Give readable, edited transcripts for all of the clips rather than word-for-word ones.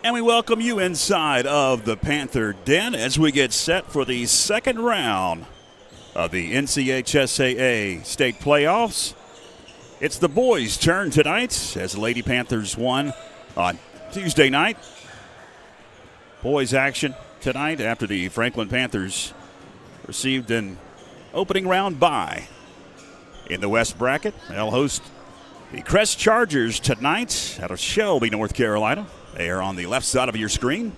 And we welcome you inside of the Panther Den as we get set for the second round of the NCHSAA state playoffs. It's the boys' turn tonight as the Lady Panthers won on Tuesday night. Boys action tonight after the Franklin Panthers received an opening round bye. In the West bracket, they'll host the Crest Chargers tonight out of Shelby, North Carolina. They are on the left side of your screen,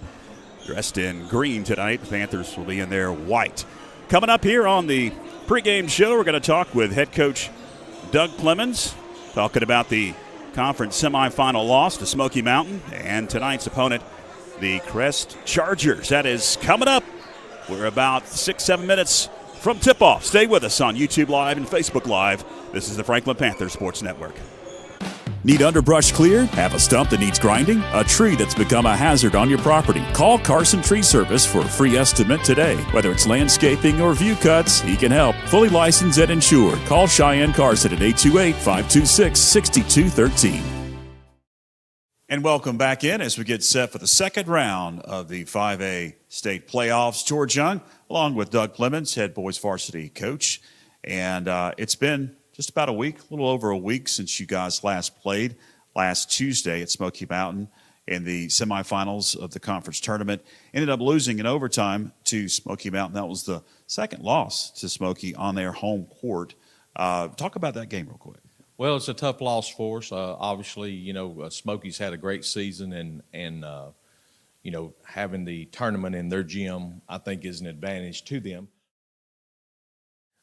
dressed in green tonight. The Panthers will be in their white. Coming up here on the pregame show, we're going to talk with head coach Doug Clemens, talking about the conference semifinal loss to Smoky Mountain and tonight's opponent, the Crest Chargers. That is coming up. We're about 6-7 minutes from tip-off. Stay with us on YouTube Live and Facebook Live. This is the Franklin Panther Sports Network. Need underbrush cleared? Have a stump that needs grinding? A tree that's become a hazard on your property? Call Carson Tree Service for a free estimate today. Whether it's landscaping or view cuts, he can help. Fully licensed and insured. Call Cheyenne Carson at 828-526-6213. And welcome back in as we get set for the second round of the 5A state playoffs. George Young, along with Doug Clemens, head boys varsity coach. And it's been just about a week, a little over a week since you guys last played last Tuesday at Smoky Mountain in the semifinals of the conference tournament. Ended up losing in overtime to Smoky Mountain. That was the second loss to Smoky on their home court. Talk about that game real quick. Well, it's a tough loss for us. Obviously, Smoky's had a great season, and having the tournament in their gym, I think, is an advantage to them.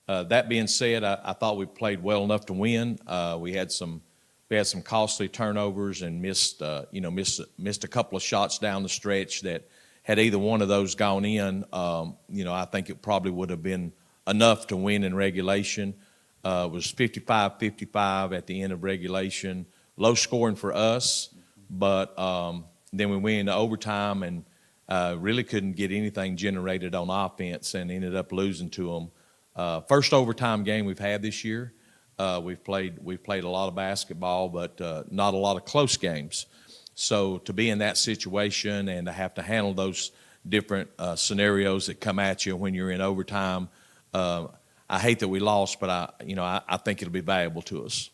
That being said, I thought we played well enough to win. We had some costly turnovers and missed a couple of shots down the stretch that had either one of those gone in, I think it probably would have been enough to win in regulation. It was 55-55 at the end of regulation. Low scoring for us, but then we went into overtime and really couldn't get anything generated on offense and ended up losing to them. First overtime game we've had this year. We've played a lot of basketball, but not a lot of close games. So to be in that situation and to have to handle those different scenarios that come at you when you're in overtime, I hate that we lost, but I think it'll be valuable to us.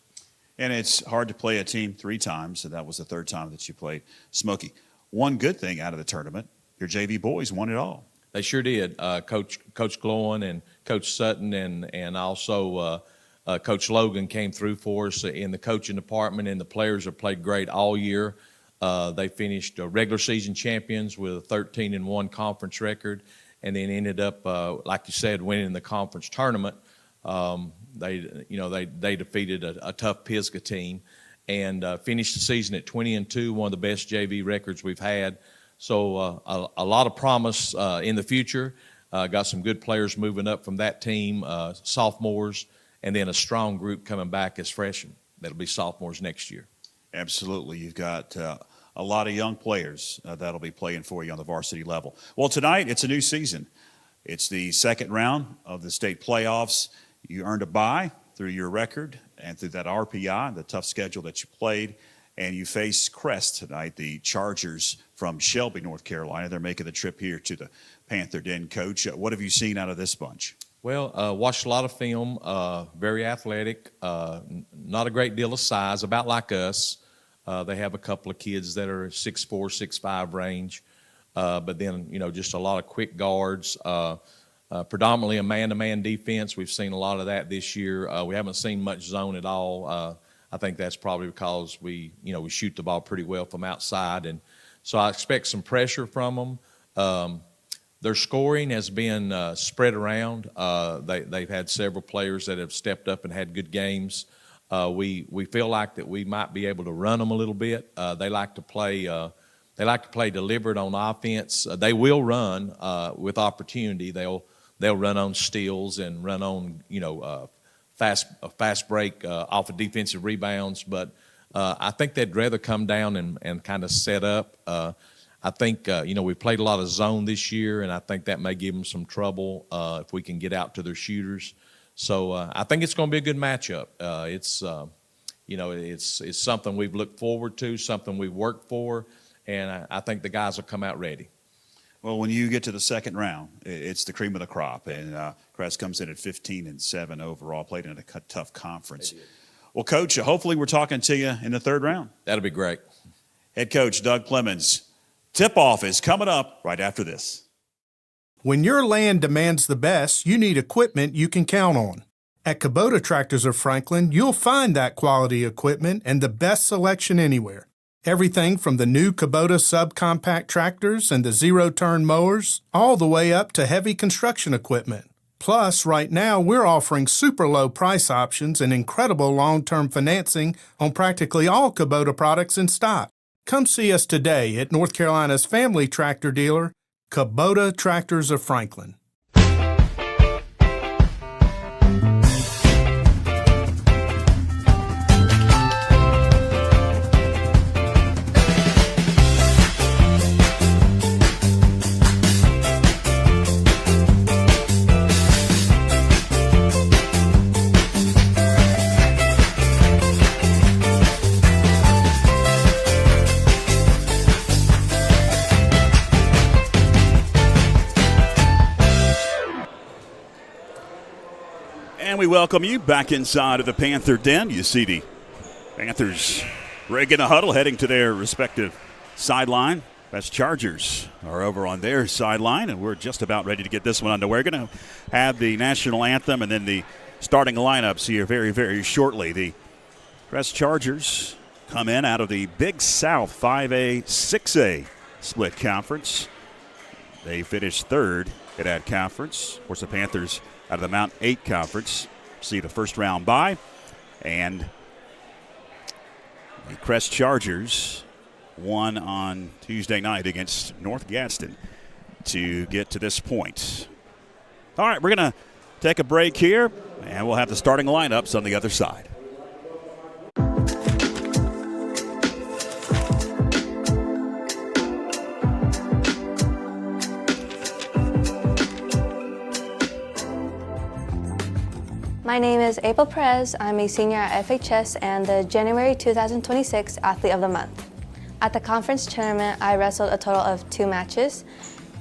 And it's hard to play a team three times, and that was the third time that you played Smoky. One good thing out of the tournament, your JV boys won it all. They sure did. Coach Glowen and Coach Sutton and also Coach Logan came through for us in the coaching department, and the players have played great all year. They finished regular season champions with a 13-1 conference record, and then ended up, like you said, winning the conference tournament. They defeated a tough Pisgah team and finished the season at 20-2, one of the best JV records we've had. So a lot of promise in the future. Got some good players moving up from that team, sophomores, and then a strong group coming back as freshmen. That'll be sophomores next year. Absolutely. You've got a lot of young players that'll be playing for you on the varsity level. Well, tonight it's a new season. It's the second round of the state playoffs. You earned a bye through your record and through that RPI, the tough schedule that you played. And you face Crest tonight, the Chargers from Shelby, North Carolina. They're making the trip here to the Panther Den. Coach, what have you seen out of this bunch? Well, watched a lot of film, very athletic, not a great deal of size, about like us. They have a couple of kids that are 6'4", 6'5" range, but then, just a lot of quick guards, predominantly a man-to-man defense. We've seen a lot of that this year. We haven't seen much zone at all. I think that's probably because we shoot the ball pretty well from outside, and so I expect some pressure from them. Their scoring has been spread around. They've had several players that have stepped up and had good games. We feel like that we might be able to run them a little bit. They like to play deliberate on offense. They will run with opportunity. They'll run on steals and run on fast break off of defensive rebounds, but I think they'd rather come down and kind of set up. I think, we've played a lot of zone this year, and I think that may give them some trouble if we can get out to their shooters. So I think it's going to be a good matchup. It's something we've looked forward to, something we've worked for, and I think the guys will come out ready. Well, when you get to the second round, it's the cream of the crop, and Crest comes in at 15-7 overall, played in a tough conference. Well, Coach, hopefully we're talking to you in the third round. That'll be great. Head coach Doug Clemens. Tip-off is coming up right after this. When your land demands the best, you need equipment you can count on. At Kubota Tractors of Franklin, you'll find that quality equipment and the best selection anywhere. Everything from the new Kubota subcompact tractors and the zero-turn mowers, all the way up to heavy construction equipment. Plus, right now, we're offering super low price options and incredible long-term financing on practically all Kubota products in stock. Come see us today at North Carolina's family tractor dealer, Kubota Tractors of Franklin. And we welcome you back inside of the Panther Den. You see the Panthers rigging a huddle, heading to their respective sideline. Crest Chargers are over on their sideline, and we're just about ready to get this one underway. We're going to have the national anthem and then the starting lineups here very, very shortly. The Crest Chargers come in out of the Big South 5A, 6A split conference. They finished third in that conference. Of course, the Panthers out of the Mount 8 Conference see the first round bye. And the Crest Chargers won on Tuesday night against North Gaston to get to this point. All right, we're going to take a break here, and we'll have the starting lineups on the other side. My name is April Perez. I'm a senior at FHS and the January 2026 Athlete of the Month. At the conference tournament, I wrestled a total of 2 matches.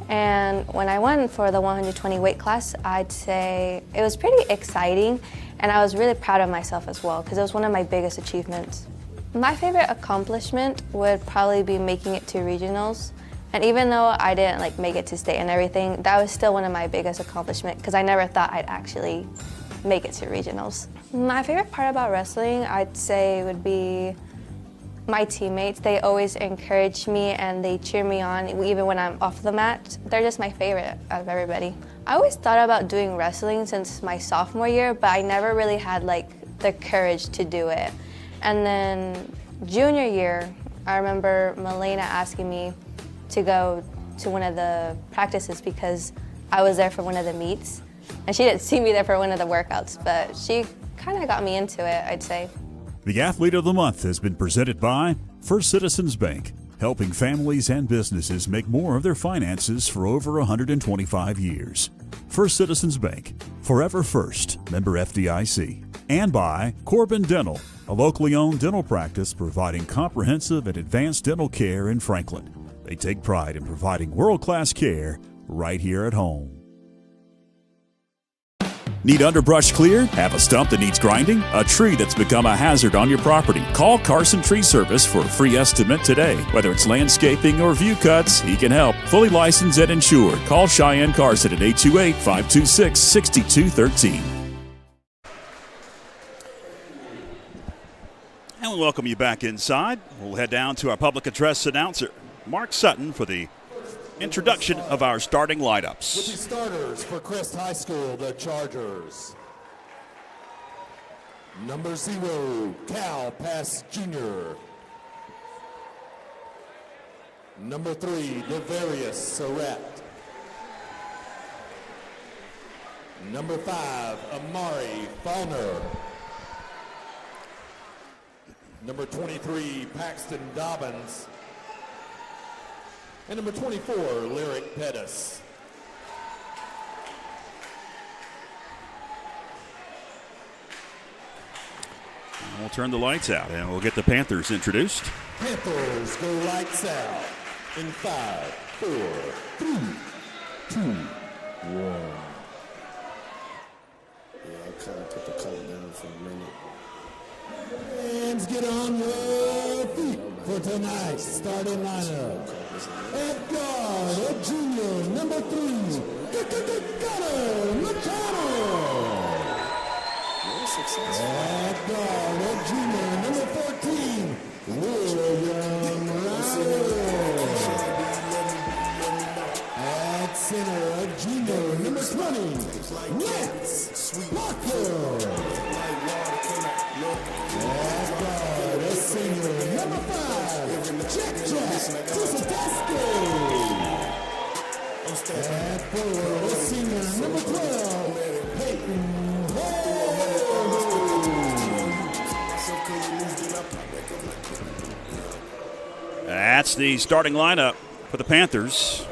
And when I won for the 120 weight class, I'd say it was pretty exciting, and I was really proud of myself as well because it was one of my biggest achievements. My favorite accomplishment would probably be making it to regionals. And even though I didn't make it to state and everything, that was still one of my biggest accomplishments because I never thought I'd actually make it to regionals. My favorite part about wrestling, I'd say, would be my teammates. They always encourage me and they cheer me on even when I'm off the mat. They're just my favorite out of everybody. I always thought about doing wrestling since my sophomore year, but I never really had the courage to do it. And then junior year, I remember Milena asking me to go to one of the practices because I was there for one of the meets. And she didn't see me there for one of the workouts, but she kind of got me into it, I'd say. The Athlete of the Month has been presented by First Citizens Bank, helping families and businesses make more of their finances for over 125 years. First Citizens Bank, forever first, member FDIC. And by Corbin Dental, a locally owned dental practice providing comprehensive and advanced dental care in Franklin. They take pride in providing world-class care right here at home. Need underbrush cleared? Have a stump that needs grinding? A tree that's become a hazard on your property? Call Carson Tree Service for a free estimate today. Whether it's landscaping or view cuts, he can help. Fully licensed and insured. Call Cheyenne Carson at 828-526-6213. And we welcome you back inside. We'll head down to our public address announcer, Mark Sutton, for the introduction of our starting lineups. With the starters for Crest High School, the Chargers. Number 0, Cal Pass Jr. Number 3, Devarius Surratt. Number 5, Amari Fauner. Number 23, Paxton Dobbins. And number 24, Lyric Pettis. And we'll turn the lights out and we'll get the Panthers introduced. Panthers go lights out. In 5, 4, 3, 2, 1. Yeah, I kind of put the coat down for a minute. Fans, get on your feet for tonight's starting lineup. At guard, a junior, number 3, Gunner McConnell. At guard, a junior, number 14, William Ryder. At center, a junior, number 20, Lance Parker. At guard, a senior, number 5, Jack At forward, a senior, number 12, Peyton That's the starting lineup for the Panthers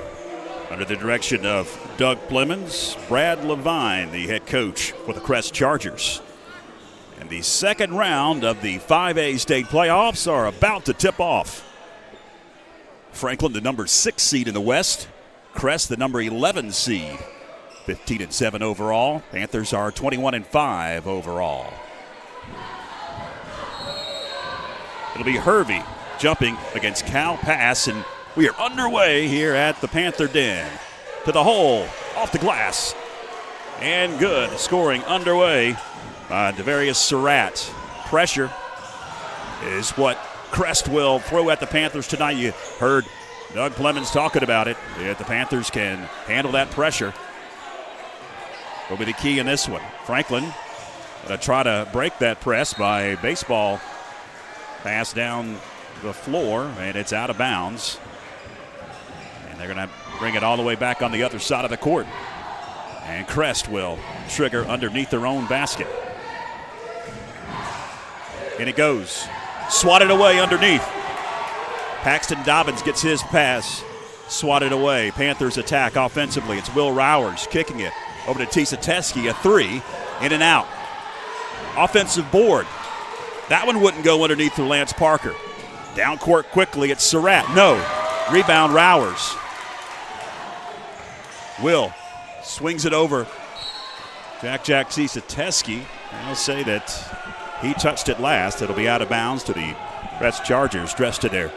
under the direction of Doug Plemons, Brad Levine, the head coach for the Crest Chargers. And the second round of the 5A state playoffs are about to tip off. Franklin, the number 6 seed in the West. Crest, the number 11 seed. 15-7 overall. Panthers are 21-5 overall. It'll be Hervey jumping against Cal Pass, and we are underway here at the Panther Den. To the hole, off the glass, and good. Scoring underway by Devarius Surratt. Pressure is what Crest will throw at the Panthers tonight. You heard Doug Plemons talking about it. If the Panthers can handle that pressure, will be the key in this one. Franklin going to try to break that press by baseball pass down the floor, and it's out of bounds. And they're going to bring it all the way back on the other side of the court. And Crest will trigger underneath their own basket. And it goes. Swatted away underneath. Paxton Dobbins gets his pass. Swatted away. Panthers attack offensively. It's Will Rowers kicking it over to Tisa Teskey. A 3, in and out. Offensive board. That one wouldn't go underneath for Lance Parker. Down court quickly. It's Surratt. No. Rebound Rowers. Will swings it over. Jack Tisa Teskey. I'll say that he touched it last. It'll be out of bounds to the Crest Chargers, dressed in their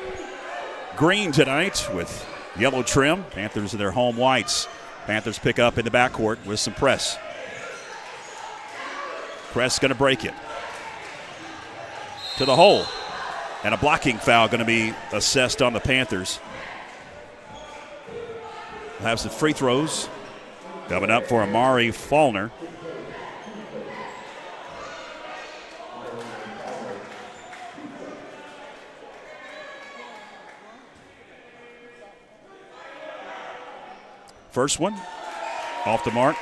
green tonight with yellow trim. Panthers in their home whites. Panthers pick up in the backcourt with some press. Crest going to break it. To the hole. And a blocking foul going to be assessed on the Panthers. We'll have some free throws coming up for Amari Faulner. First one, off the mark.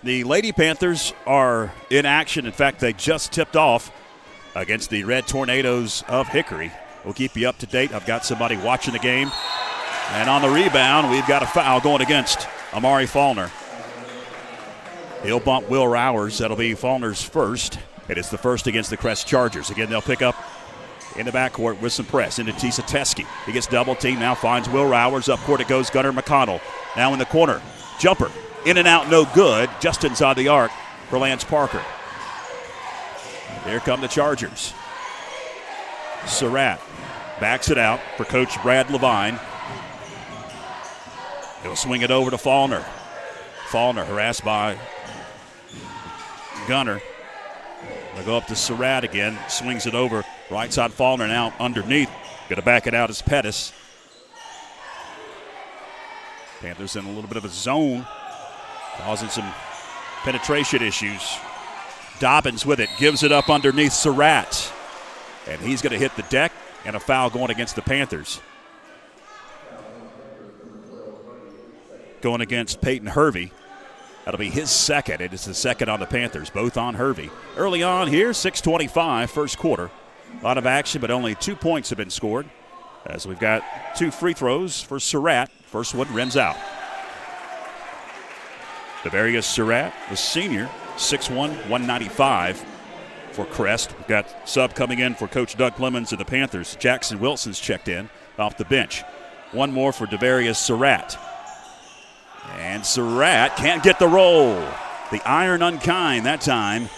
The Lady Panthers are in action. In fact, they just tipped off against the Red Tornadoes of Hickory. We'll keep you up to date. I've got somebody watching the game. And on the rebound, we've got a foul going against Amari Faulner. He'll bump Will Rowers. That'll be Faulner's first. It is the first against the Crest Chargers. Again, they'll pick up in the backcourt with some press into Tisa Teskey. He gets double teamed, now finds Will Rowers. Up court it goes, Gunnar McConnell. Now in the corner. Jumper. In and out, no good. Just inside the arc for Lance Parker. Here come the Chargers. Surratt backs it out for Coach Brad Levine. He'll swing it over to Faulner. Faulner harassed by Gunner. They'll go up to Surratt again. Swings it over. Right side Faulner now underneath. Going to back it out as Pettis. Panthers in a little bit of a zone, causing some penetration issues. Dobbins with it, gives it up underneath Surratt. And he's going to hit the deck, and a foul going against the Panthers. Going against Peyton Hervey. That'll be his second. It is the second on the Panthers, both on Hervey. Early on here, 6:25, first quarter. A lot of action, but only 2 points have been scored. As we've got 2 free throws for Surratt. First one rims out. Devarius Surratt, the senior, 6'1", 195. for Crest. We've got sub coming in for Coach Doug Clemens of the Panthers. Jackson Wilson's checked in off the bench. One more for Devarius Surratt. And Surratt can't get the roll. The iron unkind that time.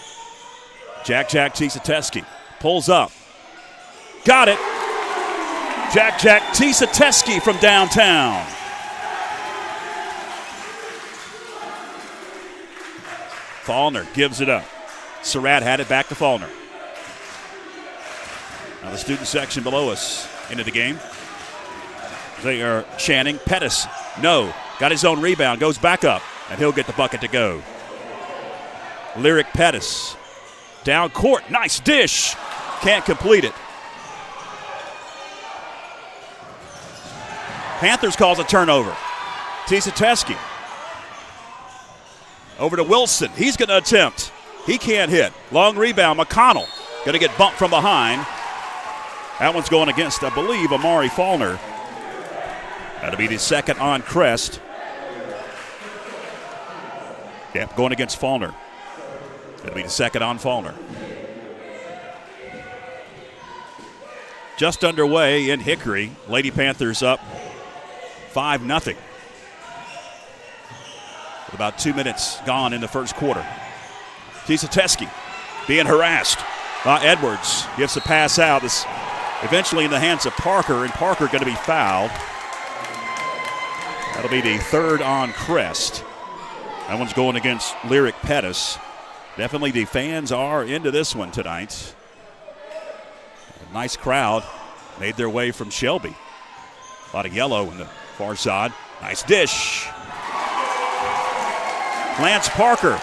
Jack Tisateski pulls up. Got it. Jack Tisateski from downtown. Faulkner gives it up. Surratt had it back to Faulkner. Now the student section below us into the game. They are chanting, Pettis, no. Got his own rebound, goes back up, and he'll get the bucket to go. Lyric Pettis. Down court, nice dish. Can't complete it. Panthers calls a turnover. Tisateski. Over to Wilson. He's going to attempt. He can't hit. Long rebound. McConnell going to get bumped from behind. That one's going against, I believe, Amari Faulkner. That'll be the second on Crest. Yep, going against Faulkner. That'll be the second on Faulkner. Just underway in Hickory. Lady Panthers up 5-0. With about 2 minutes gone in the first quarter. Tisateski being harassed by Edwards. Gives the pass out. It's eventually in the hands of Parker, and Parker going to be fouled. That'll be the third on Crest. That one's going against Lyric Pettis. Definitely the fans are into this one tonight. A nice crowd made their way from Shelby. A lot of yellow in the far side. Nice dish. Lance Parker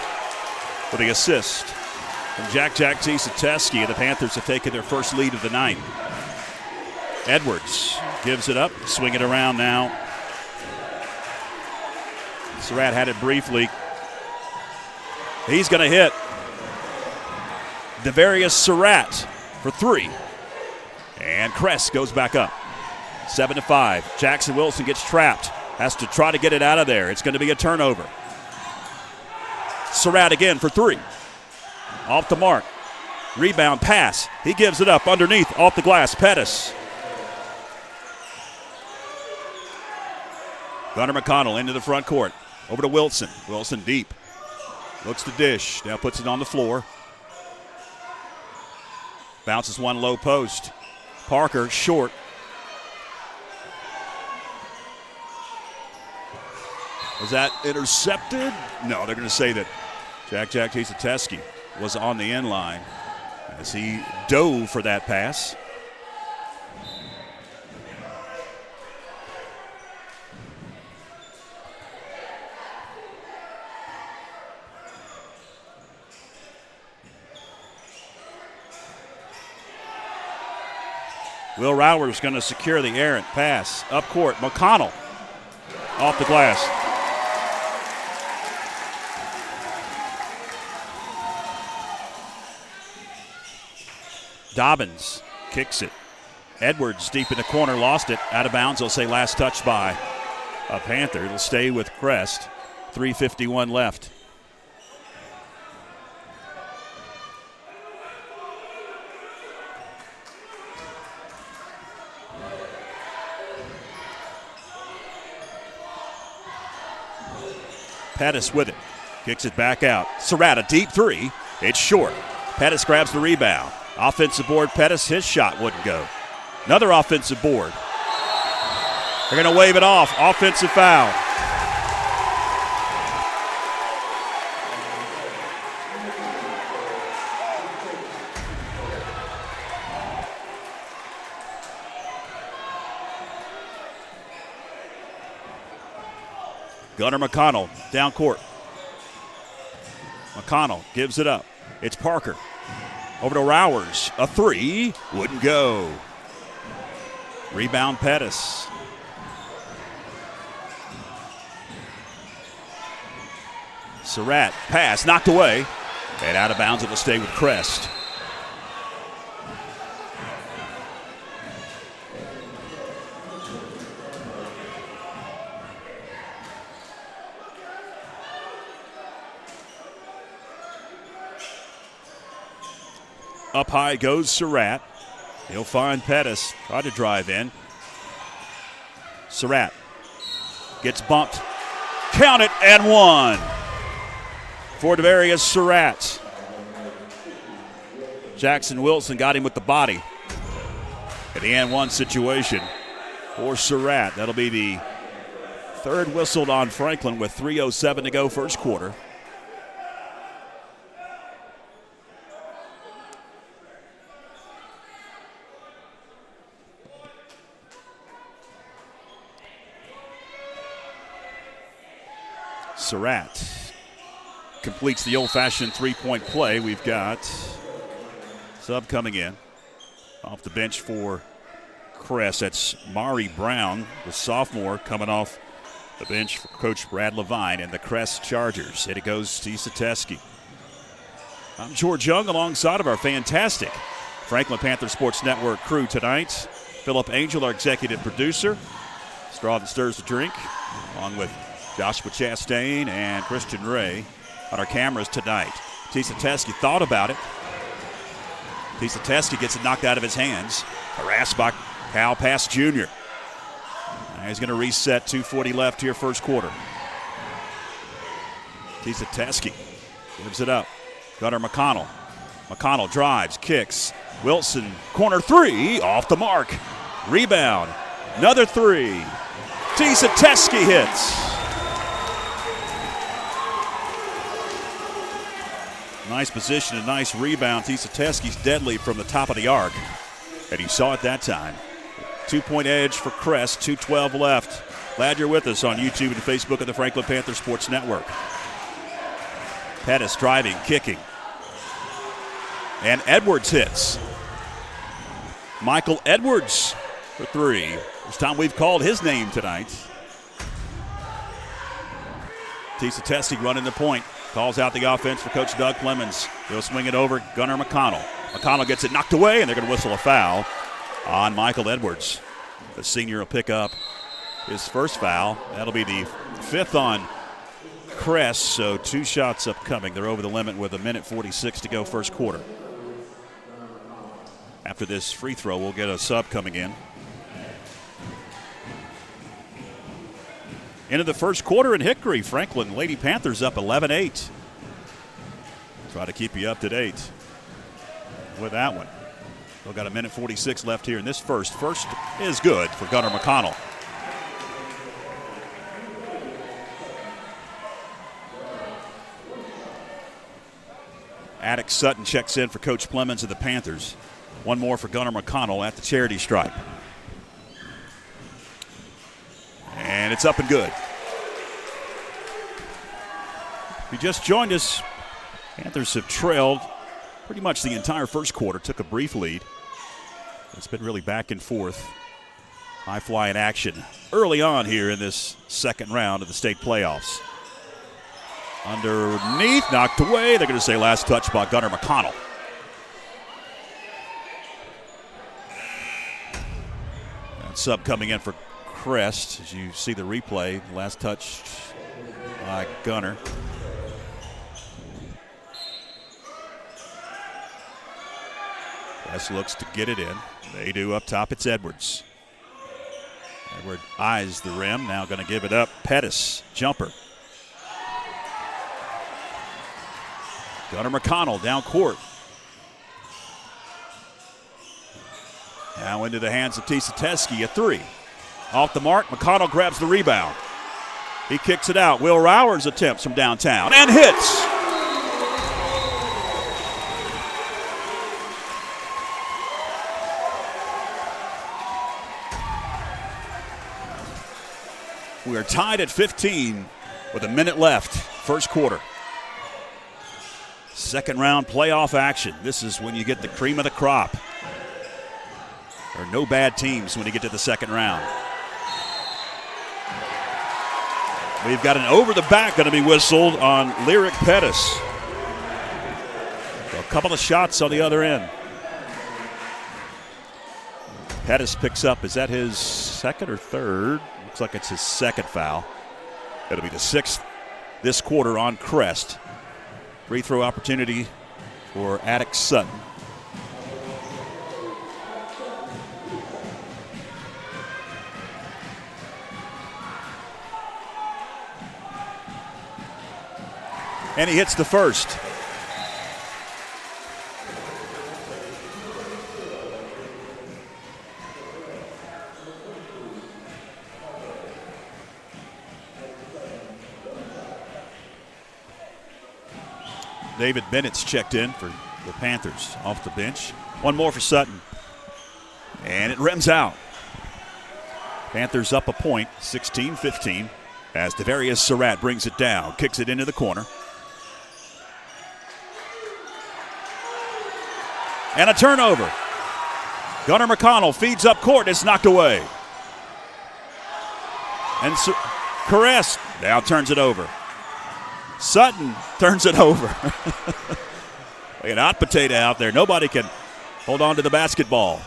for the assist from Jack Tisateski. The Panthers have taken their first lead of the night. Edwards gives it up, swing it around now. Surratt had it briefly. He's going to hit. Devarius Surratt for three. And Crest goes back up. 7-5. Jackson Wilson gets trapped. Has to try to get it out of there. It's going to be a turnover. Surratt again for three. Off the mark. Rebound pass. He gives it up underneath, off the glass. Pettis. Gunnar McConnell into the front court. Over to Wilson. Wilson deep. Looks to dish. Now puts it on the floor. Bounces one low post. Parker short. Was that intercepted? No, they're going to say that Jack Tisateski was on the end line as he dove for that pass. Will Rower's going to secure the errant pass. Up court, McConnell off the glass. Dobbins kicks it. Edwards deep in the corner, lost it. Out of bounds, they'll say last touch by a Panther. It'll stay with Crest. 3:51 left. Pettis with it. Kicks it back out. Surratt, a deep three. It's short. Pettis grabs the rebound. Offensive board, Pettis, his shot wouldn't go. Another offensive board. They're going to wave it off. Offensive foul. Gunnar McConnell down court. McConnell gives it up. It's Parker. Over to Rowers. A three. Wouldn't go. Rebound Pettis. Surratt. Pass knocked away. And out of bounds. It will stay with Crest. Up high goes Surratt. He'll find Pettis. Tried to drive in. Surratt gets bumped. Count it, and one. For Devarius Surratt. Jackson Wilson got him with the body. In the and one situation for Surratt. That'll be the third whistled on Franklin with 3:07 to go first quarter. Surratt completes the old-fashioned three-point play. We've got sub coming in off the bench for Crest. That's Mari Brown, the sophomore, coming off the bench for Coach Brad Levine and the Crest Chargers. And it goes to Sateski. I'm George Young alongside of our fantastic Franklin Panther Sports Network crew tonight. Phillip Angel, our executive producer. Straw that stirs the drink, along with Joshua Chastain and Christian Ray on our cameras tonight. Sateski thought about it. Sateski gets it knocked out of his hands. Harassed by Cal Pass Jr. Now he's going to reset. 2:40 left here, first quarter. Sateski gives it up. Gunnar McConnell. McConnell drives, kicks. Wilson, corner three, off the mark. Rebound, another three. Sateski hits. Nice position, a nice rebound. Sateski's deadly from the top of the arc, and he saw it that time. 2-point edge for Crest, 2:12 left. Glad you're with us on YouTube and Facebook of the Franklin Panther Sports Network. Pettis driving, kicking. And Edwards hits. Michael Edwards for three. First time we've called his name tonight. Sateski running the point. Calls out the offense for Coach Doug Clemens. He'll swing it over Gunnar McConnell. McConnell gets it knocked away, and they're going to whistle a foul on Michael Edwards. The senior will pick up his first foul. That'll be the fifth on Crest, so 2 shots upcoming. They're over the limit with 1:46 to go first quarter. After this free throw, we'll get a sub coming in. Into the first quarter in Hickory, Franklin Lady Panthers up 11-8. Try to keep you up to date with that one. Still got 1:46 left here in this first. First is good for Gunnar McConnell. Attic Sutton checks in for Coach Clemens of the Panthers. One more for Gunnar McConnell at the charity stripe. And it's up and good. If you just joined us, Panthers have trailed pretty much the entire first quarter. Took a brief lead. It's been really back and forth. High fly in action early on here in this second round of the state playoffs. Underneath, knocked away. They're going to say last touch by Gunnar McConnell. And sub coming in for Crest, as you see the replay. Last touch by Gunnar. Crest looks to get it in. They do up top. It's Edwards. Edwards eyes the rim. Now going to give it up. Pettis, jumper. Gunnar McConnell down court. Now into the hands of Sateski, a three. Off the mark, McConnell grabs the rebound. He kicks it out. Will Rowers attempts from downtown and hits. We are tied at 15 with a minute left, first quarter. Second round playoff action. This is when you get the cream of the crop. There are no bad teams when you get to the second round. We've got an over the back going to be whistled on Lyric Pettis. So a couple of shots on the other end. Pettis picks up, is that his second or third? Looks like it's his second foul. It'll be the sixth this quarter on Crest. Free throw opportunity for Attic Sutton. And he hits the first. David Bennett's checked in for the Panthers off the bench. One more for Sutton. And it rims out. Panthers up a point, 16-15, as Devarius Surratt brings it down, kicks it into the corner. And a turnover. Gunnar McConnell feeds up court. It's knocked away. And Crest now turns it over. Sutton turns it over. An hot potato out there. Nobody can hold on to the basketball.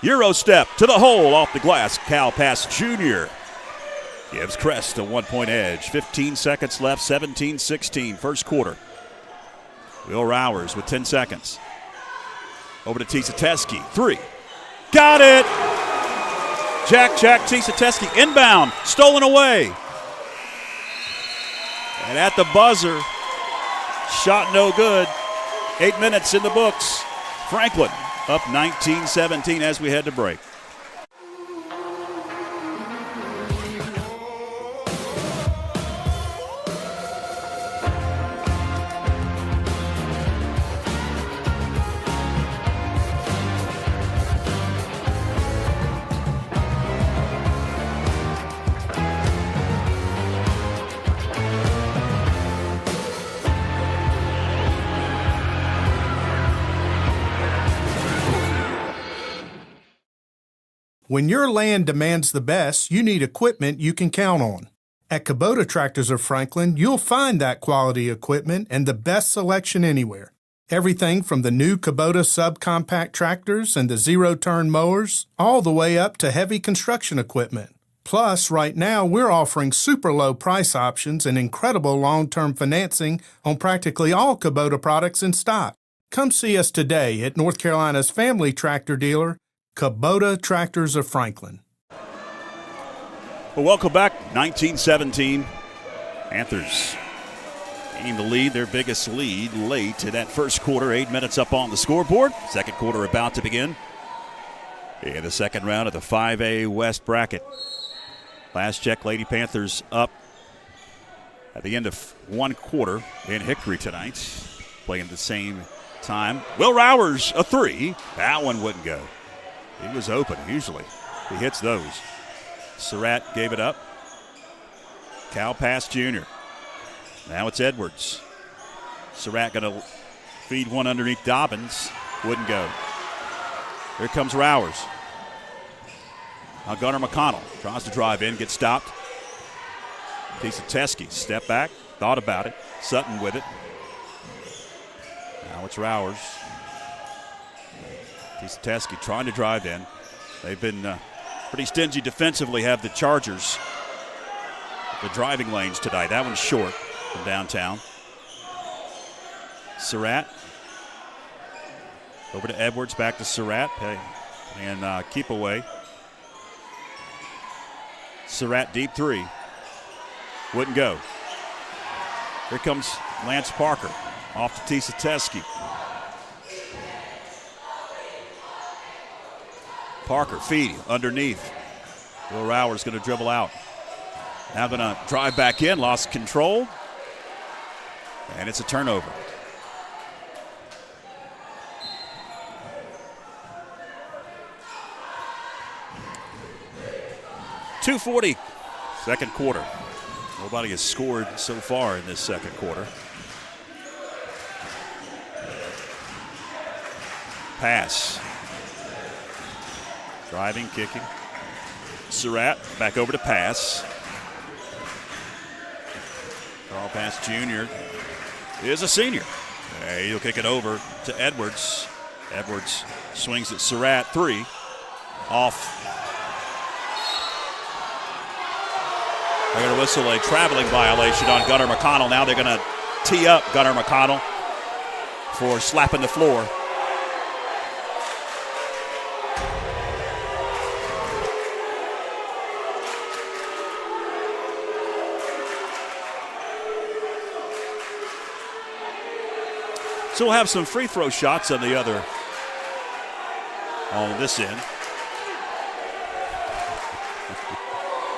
Euro step to the hole off the glass. Cal Pass Jr. gives Crest a 1-point edge. 15 seconds left, 17-16, first quarter. Will Rowers with 10 seconds. Over to Tisateski. 3. Got it! Jack Tisateski inbound. Stolen away. And at the buzzer, shot no good. 8 minutes in the books. Franklin up 19-17 as we head to break. When your land demands the best, you need equipment you can count on. At Kubota Tractors of Franklin, you'll find that quality equipment and the best selection anywhere. Everything from the new Kubota subcompact tractors and the zero-turn mowers, all the way up to heavy construction equipment. Plus, right now, we're offering super low price options and incredible long-term financing on practically all Kubota products in stock. Come see us today at North Carolina's family tractor dealer, Kubota Tractors of Franklin. Well, welcome back. 19-17. Panthers gain the lead, their biggest lead late in that first quarter. 8 minutes up on the scoreboard. Second quarter about to begin. In the second round of the 5A West bracket. Last check, Lady Panthers up at the end of one quarter in Hickory tonight. Playing the same time. Will Rowers, a 3. That one wouldn't go. He was open, usually. He hits those. Surratt gave it up. Cal Pass Jr. Now it's Edwards. Surratt going to feed one underneath Dobbins. Wouldn't go. Here comes Rowers. Now Gunnar McConnell tries to drive in, gets stopped. Tisateski, step back, thought about it. Sutton with it. Now it's Rowers. Tisateski trying to drive in. They've been pretty stingy defensively, have the Chargers. The driving lanes tonight. That one's short from downtown. Surratt. Over to Edwards, back to Surratt. And keep away. Surratt deep 3. Wouldn't go. Here comes Lance Parker. Off to Tisateski. Parker feeding underneath. Will Rowers going to dribble out. Now going to drive back in, lost control. And it's a turnover. .240, second quarter. Nobody has scored so far in this second quarter. Pass. Driving, kicking. Surratt back over to Pass. Carl Pass Jr. is a senior. He'll kick it over to Edwards. Edwards swings at Surratt. 3. Off. They're going to whistle a traveling violation on Gunnar McConnell. Now they're going to tee up Gunnar McConnell for slapping the floor. So we'll have some free throw shots on this end.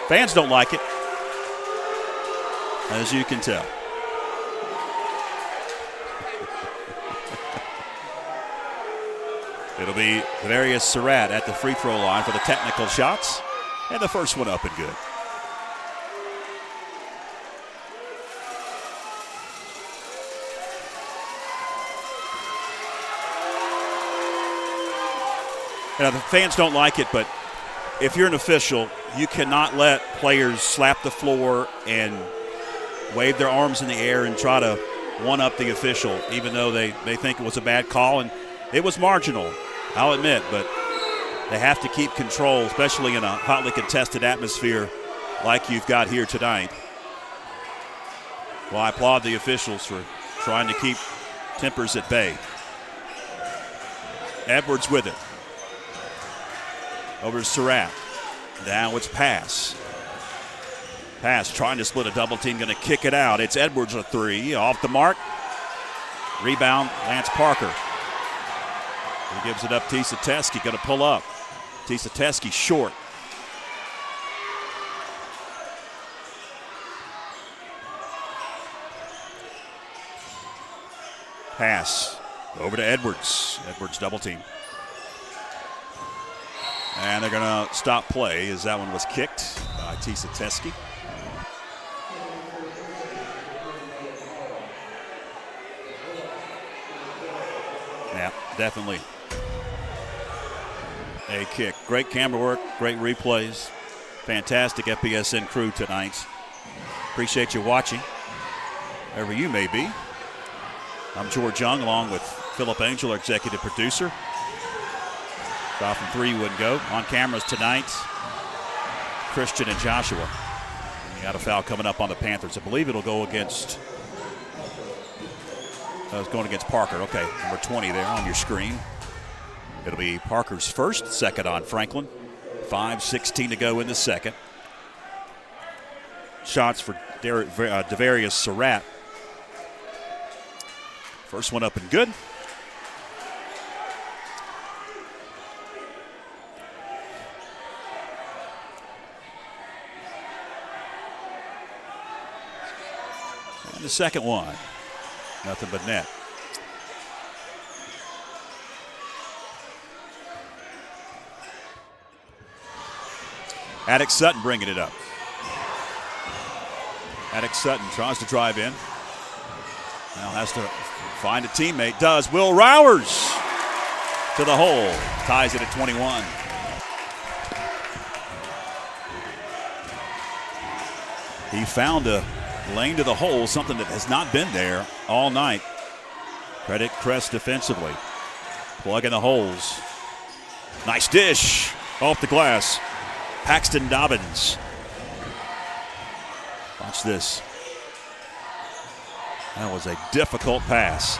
Fans don't like it, as you can tell. It'll be Devarius Surratt at the free throw line for the technical shots. And the first one up and good. You know, the fans don't like it, but if you're an official, you cannot let players slap the floor and wave their arms in the air and try to one-up the official, even though they think it was a bad call. And it was marginal, I'll admit, but they have to keep control, especially in a hotly contested atmosphere like you've got here tonight. Well, I applaud the officials for trying to keep tempers at bay. Edwards with it. Over to Surratt. Now it's pass. Pass trying to split a double team, going to kick it out. It's Edwards a three, off the mark. Rebound, Lance Parker. He gives it up, Tisateski, going to pull up. Tisateski short. Pass over to Edwards. Edwards double team. And they're going to stop play as that one was kicked by Tisateski. Yeah, definitely a kick. Great camera work, great replays. Fantastic FPSN crew tonight. Appreciate you watching, wherever you may be. I'm George Young along with Phillip Angel, our executive producer. Foul from three wouldn't go. On cameras tonight, Christian and Joshua. And you got a foul coming up on the Panthers. I believe it'll go against, it's going against Parker. Okay, number 20 there on your screen. It'll be Parker's first, second on Franklin. 5:16 to go in the second. Shots for Devarius Surratt. First one up and good. And the second one, nothing but net. Attic Sutton bringing it up. Attic Sutton tries to drive in. Now has to find a teammate. Does. Will Rowers to the hole. Ties it at 21. He found a lane to the hole, something that has not been there all night. Credit Crest defensively. Plugging the holes. Nice dish off the glass. Paxton Dobbins. Watch this. That was a difficult pass.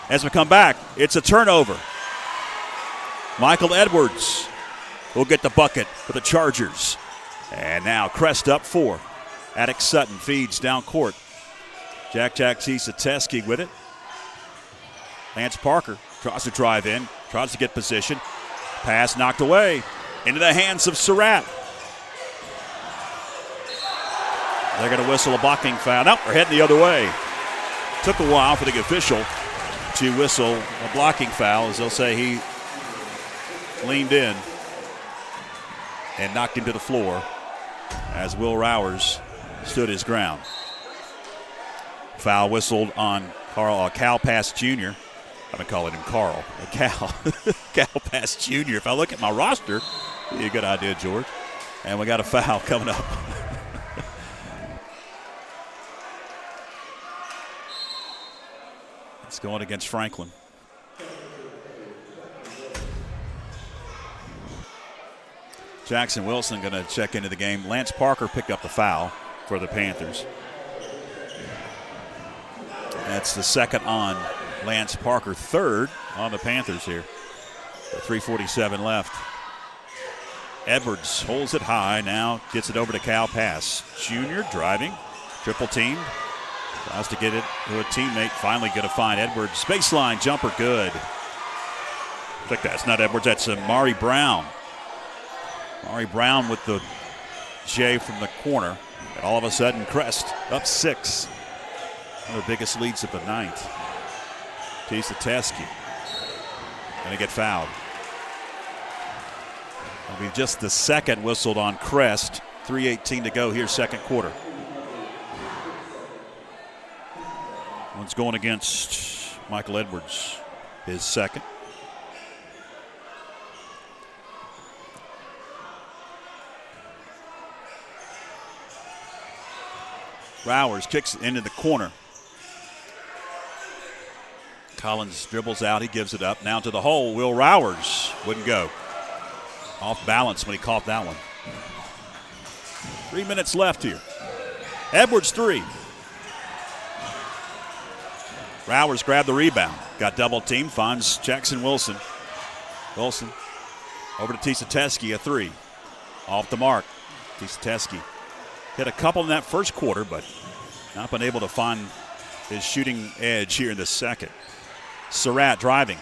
As we come back, it's a turnover. Michael Edwards will get the bucket for the Chargers. And now Crest up 4. Attic Sutton feeds down court. Jack Tisateski with it. Lance Parker tries to drive in, tries to get position. Pass knocked away into the hands of Surratt. They're going to whistle a blocking foul. Nope, they're heading the other way. Took a while for the official to whistle a blocking foul, as they'll say he leaned in and knocked him to the floor as Will Rowers stood his ground. Foul whistled on Cal Pass Jr. I've been calling him Carl. Cal Pass Jr. If I look at my roster, be a good idea, George. And we got a foul coming up. It's going against Franklin. Jackson Wilson going to check into the game. Lance Parker picked up the foul for the Panthers. That's the second on Lance Parker, third on the Panthers here. 3:47 left. Edwards holds it high, now gets it over to Cal Pass. Junior driving, triple teamed. Tries to get it to a teammate. Finally going to find Edwards. Baseline jumper, good. I think that's not Edwards. That's Mari Brown. Mari Brown with the J from the corner. And all of a sudden, Crest up 6. One of the biggest leads of the night. Chastian going to get fouled. It'll be just the second whistled on Crest. 3:18 to go here, second quarter. One's going against Michael Edwards, his second. Rowers kicks it into the corner. Collins dribbles out. He gives it up. Now to the hole. Will Rowers wouldn't go. Off balance when he caught that one. 3 minutes left here. Edwards 3. Rowers grabbed the rebound. Got double teamed. Finds Jackson Wilson. Wilson over to Chastian, a 3. Off the mark. Chastian hit a couple in that first quarter, but not been able to find his shooting edge here in the second. Surratt driving.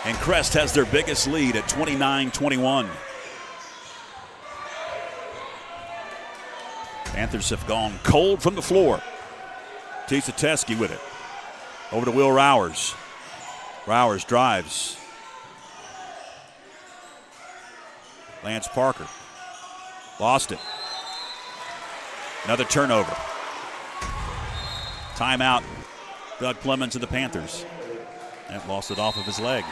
And Crest has their biggest lead at 29-21. Panthers have gone cold from the floor. Chastian with it. Over to Will Rowers. Rowers drives. Lance Parker. Lost it. Another turnover. Timeout. Doug Clemens of the Panthers. And lost it off of his leg.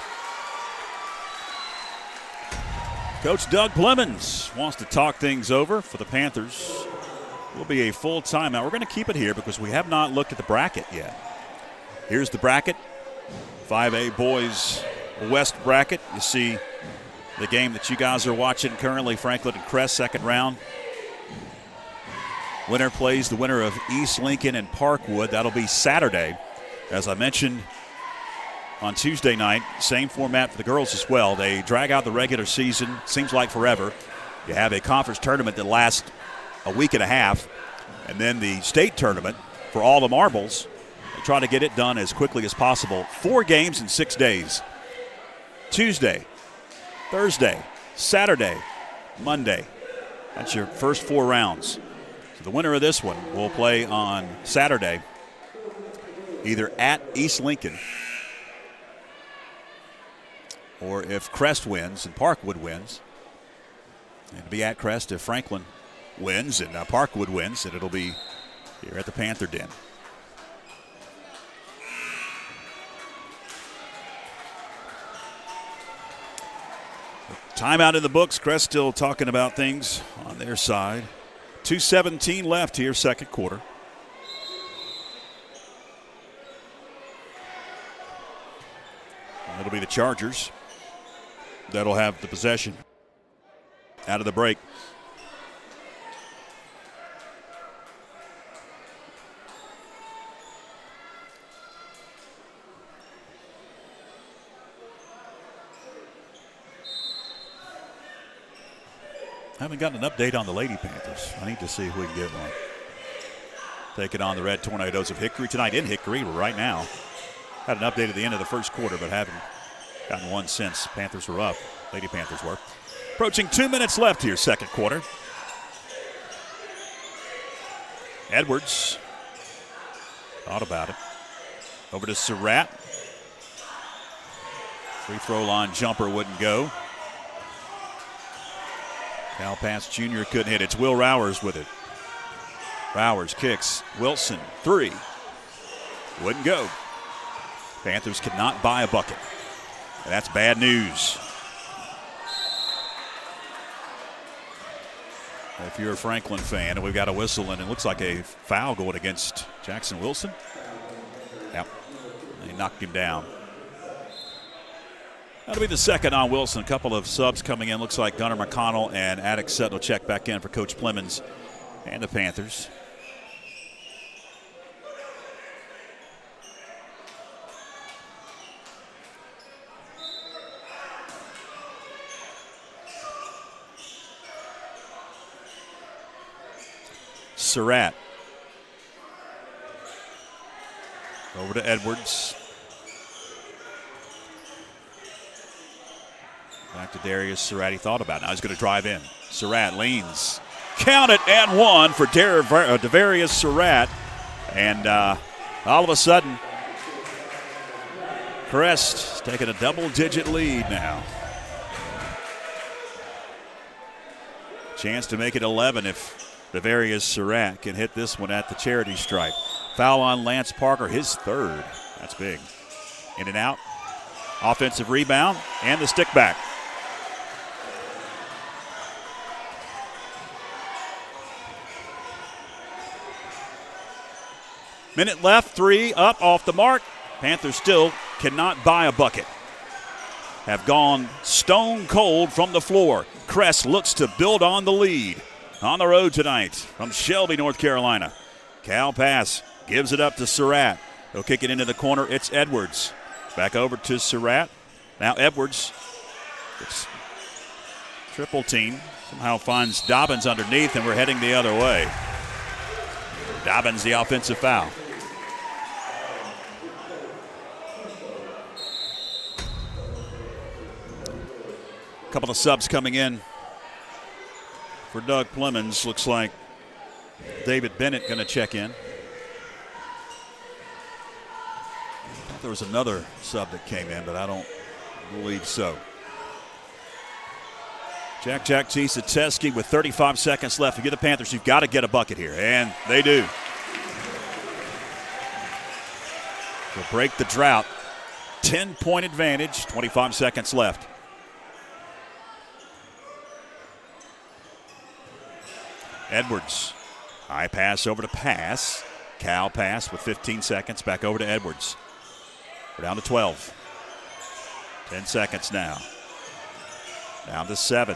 Coach Doug Clemens wants to talk things over for the Panthers. Will be a full timeout. We're going to keep it here because we have not looked at the bracket yet. Here's the bracket. 5A boys West bracket. You see the game that you guys are watching currently, Franklin and Crest, second round. Winner plays the winner of East Lincoln and Parkwood. That'll be Saturday. As I mentioned on Tuesday night, same format for the girls as well. They drag out the regular season, seems like forever. You have a conference tournament that lasts a week and a half, and then the state tournament for all the marbles. They try to get it done as quickly as possible. 4 games in 6 days. Tuesday, Thursday, Saturday, Monday. That's your first 4 rounds. So the winner of this one will play on Saturday, either at East Lincoln, or if Crest wins and Parkwood wins, it'll be at Crest. If Franklin wins and Parkwood wins, and it'll be here at the Panther Den. Timeout in the books. Crest still talking about things on their side. 2:17 left here, second quarter. And it'll be the Chargers that'll have the possession out of the break. Haven't gotten an update on the Lady Panthers. I need to see if we can get one. Taking on the Red Tornadoes of Hickory tonight in Hickory right now. Had an update at the end of the first quarter, but haven't gotten one since. Panthers were up. Lady Panthers were. Approaching 2 minutes left here, second quarter. Edwards thought about it. Over to Surratt. Free throw line jumper wouldn't go. Cal Pass Jr. couldn't hit. It's Will Rowers with it. Rowers kicks. Wilson, 3. Wouldn't go. Panthers cannot buy a bucket. And that's bad news. If you're a Franklin fan, and we've got a whistle, and it looks like a foul going against Jackson Wilson. Yep. They knocked him down. That'll be the second on Wilson. A couple of subs coming in. Looks like Gunnar McConnell and Attic Sutton will check back in for Coach Clemens and the Panthers. Surratt. Over to Edwards. Back to Darius Surratt. He thought about it. Now he's going to drive in. Surratt leans. Count it, and one for Devarius Surratt. And all of a sudden, Crest taking a double-digit lead now. Chance to make it 11 if Devarius Surratt can hit this one at the charity stripe. Foul on Lance Parker, his third. That's big. In and out. Offensive rebound and the stick back. Minute left, 3 up off the mark. Panthers still cannot buy a bucket. Have gone stone cold from the floor. Crest looks to build on the lead. On the road tonight from Shelby, North Carolina. Cal pass, gives it up to Surratt. He'll kick it into the corner. It's Edwards. Back over to Surratt. Now Edwards. It's triple team. Somehow finds Dobbins underneath, and we're heading the other way. Dobbins the offensive foul. A couple of subs coming in for Doug Plemons. Looks like David Bennett going to check in. There was another sub that came in, but I don't believe so. Jack Chisateski with 35 seconds left. To get the Panthers, you've got to get a bucket here, and they do. They'll break the drought. 10-point advantage, 25 seconds left. Edwards, high pass over to pass. Cal pass with 15 seconds, back over to Edwards. We're down to 12. 10 seconds now. Down to 7.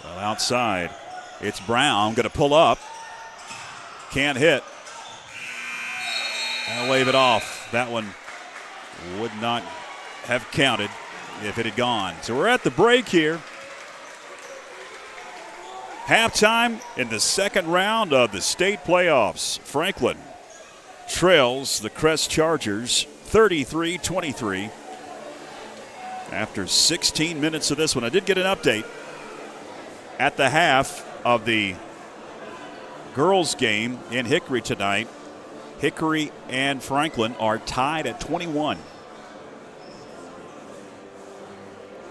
Well, outside, it's Brown going to pull up. Can't hit. I'll wave it off. That one would not have counted if it had gone. So we're at the break here. Halftime in the second round of the state playoffs. Franklin trails the Crest Chargers 33-23. After 16 minutes of this one, I did get an update at the half of the girls' game in Hickory tonight. Hickory and Franklin are tied at 21.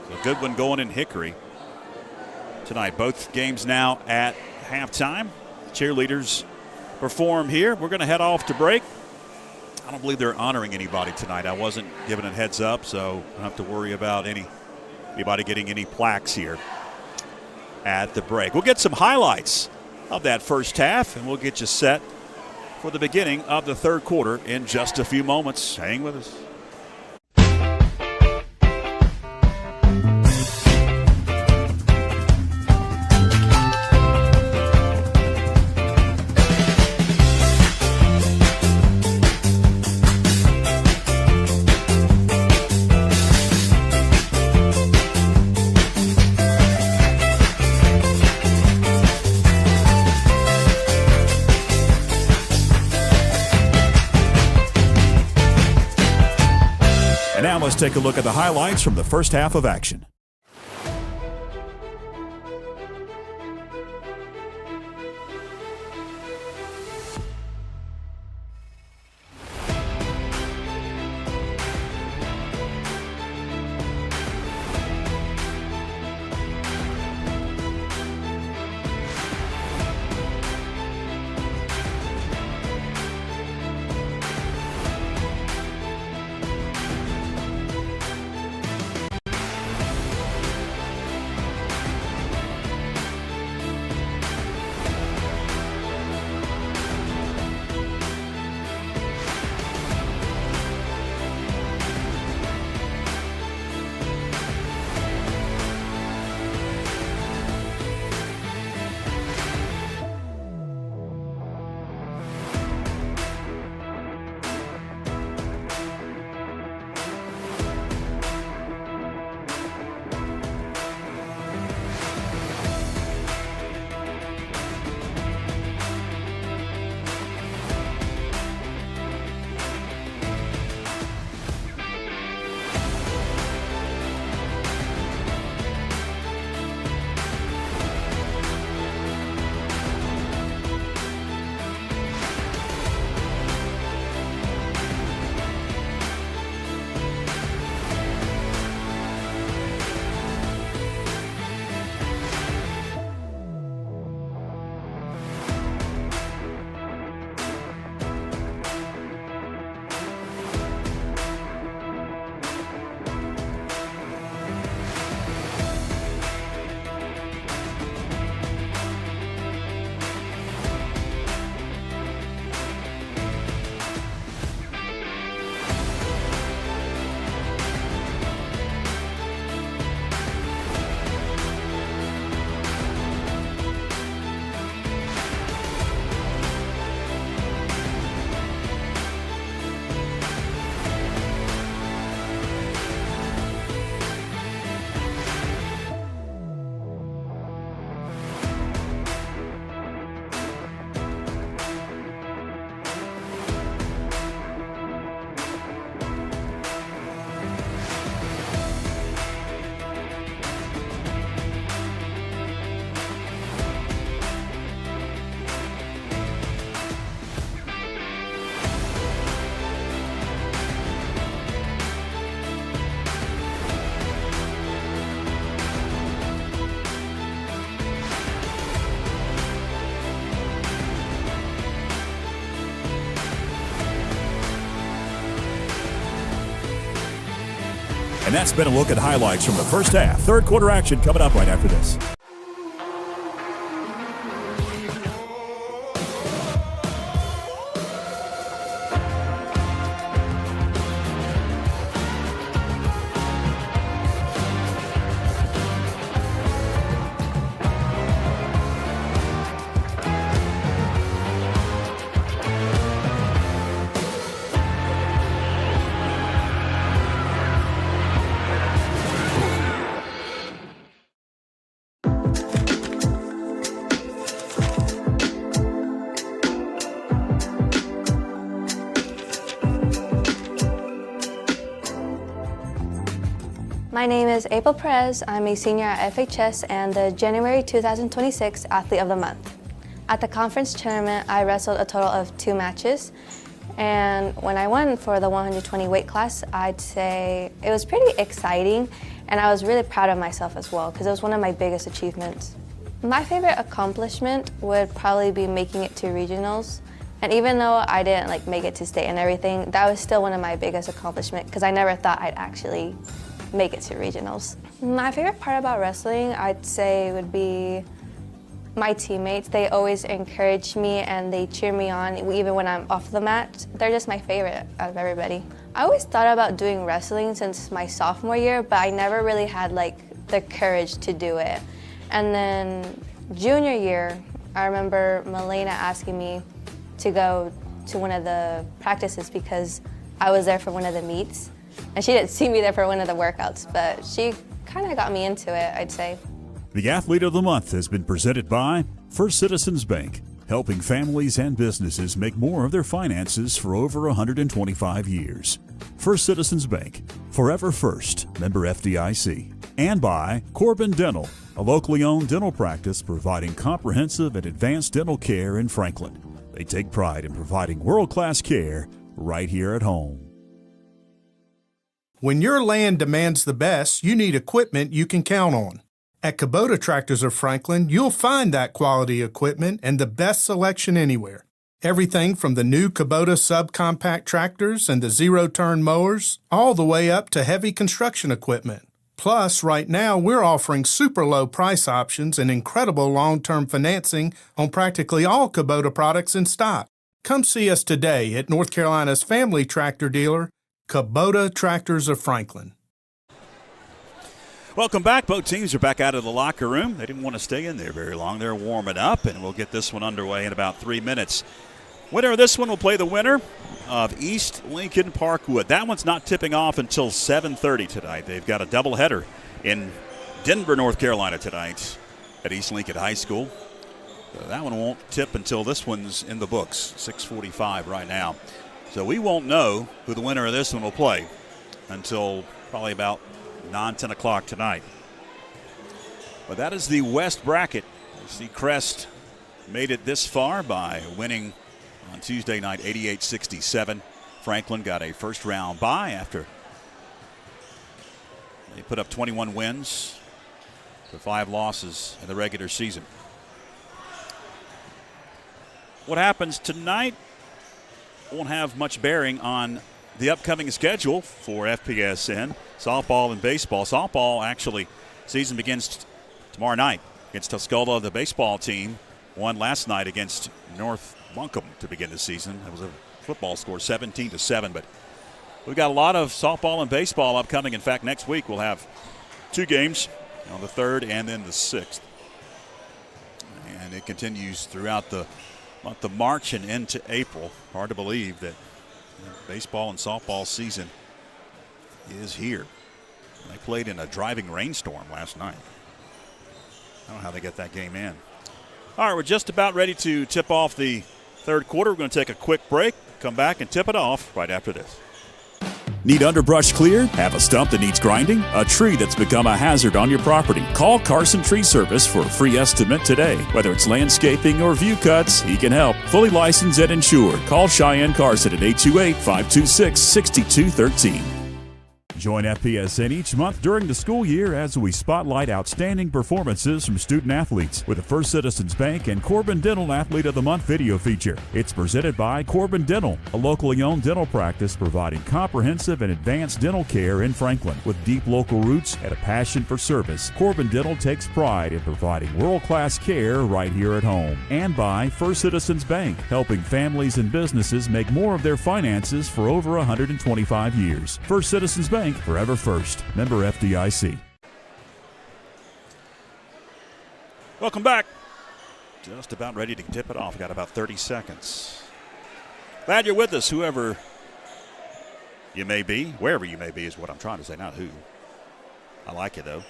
So a good one going in Hickory tonight. Both games now at halftime. Cheerleaders perform here. We're going to head off to break. I don't believe they're honoring anybody tonight. I wasn't given a heads up, so I don't have to worry about anybody getting any plaques here at the break. We'll get some highlights of that first half, and we'll get you set for the beginning of the third quarter in just a few moments. Hang with us. Let's take a look at the highlights from the first half of action. And that's been a look at highlights from the first half. Third quarter action coming up right after this. My name is April Perez. I'm a senior at FHS and the January 2026 Athlete of the Month. At the conference tournament, I wrestled a total of 2 matches. And when I won for the 120 weight class, I'd say it was pretty exciting, and I was really proud of myself as well because it was one of my biggest achievements. My favorite accomplishment would probably be making it to regionals. And even though I didn't make it to state and everything, that was still one of my biggest accomplishments because I never thought I'd actually make it to regionals. My favorite part about wrestling, I'd say, would be my teammates. They always encourage me and they cheer me on even when I'm off the mat. They're just my favorite out of everybody. I always thought about doing wrestling since my sophomore year, but I never really had the courage to do it. And then junior year, I remember Milena asking me to go to one of the practices because I was there for one of the meets. And she didn't see me there for one of the workouts, but she kind of got me into it, I'd say. The Athlete of the Month has been presented by First Citizens Bank, helping families and businesses make more of their finances for over 125 years. First Citizens Bank, forever first, member FDIC. And by Corbin Dental, a locally owned dental practice providing comprehensive and advanced dental care in Franklin. They take pride in providing world-class care right here at home. When your land demands the best, you need equipment you can count on. At Kubota Tractors of Franklin, you'll find that quality equipment and the best selection anywhere. Everything from the new Kubota subcompact tractors and the zero-turn mowers, all the way up to heavy construction equipment. Plus, right now, we're offering super low price options and incredible long-term financing on practically all Kubota products in stock. Come see us today at North Carolina's family tractor dealer, Kubota Tractors of Franklin. Welcome back. Both teams are back out of the locker room. They didn't want to stay in there very long. They're warming up, and we'll get this one underway in about 3 minutes. Winner of this one will play the winner of East Lincoln Parkwood. That one's not tipping off until 7:30 tonight. They've got a doubleheader in Denver, North Carolina tonight at East Lincoln High School. So that one won't tip until this one's in the books, 6:45 right now. So we won't know who the winner of this one will play until probably about 9, 10 o'clock tonight. But that is the West bracket. You see Crest made it this far by winning on Tuesday night 88-67. Franklin got a first-round bye after they put up 21 wins to 5 losses in the regular season. What happens tonight won't have much bearing on the upcoming schedule for FPSN, softball and baseball. Softball, actually, season begins tomorrow night against Tuscola. The baseball team won last night against North Buncombe to begin the season. It was a football score, 17-7. But we've got a lot of softball and baseball upcoming. In fact, next week we'll have 2 games on the 3rd and then the 6th. And it continues throughout the month of March and into April. Hard to believe that baseball and softball season is here. They played in a driving rainstorm last night. I don't know how they get that game in. All right, we're just about ready to tip off the 3rd quarter. We're going to take a quick break, come back and tip it off right after this. Need underbrush cleared? Have a stump that needs grinding? A tree that's become a hazard on your property? Call Carson Tree Service for a free estimate today. Whether it's landscaping or view cuts, he can help. Fully licensed and insured. Call Cheyenne Carson at 828-526-6213. Join FPSN each month during the school year as we spotlight outstanding performances from student-athletes with the First Citizens Bank and Corbin Dental Athlete of the Month video feature. It's presented by Corbin Dental, a locally owned dental practice providing comprehensive and advanced dental care in Franklin. With deep local roots and a passion for service, Corbin Dental takes pride in providing world-class care right here at home. And by First Citizens Bank, helping families and businesses make more of their finances for over 125 years. First Citizens Bank, forever first. Member FDIC. Welcome back. Just about ready to tip it off. Got about 30 seconds. Glad you're with us, whoever you may be. Wherever you may be is what I'm trying to say, not who. I like it, though.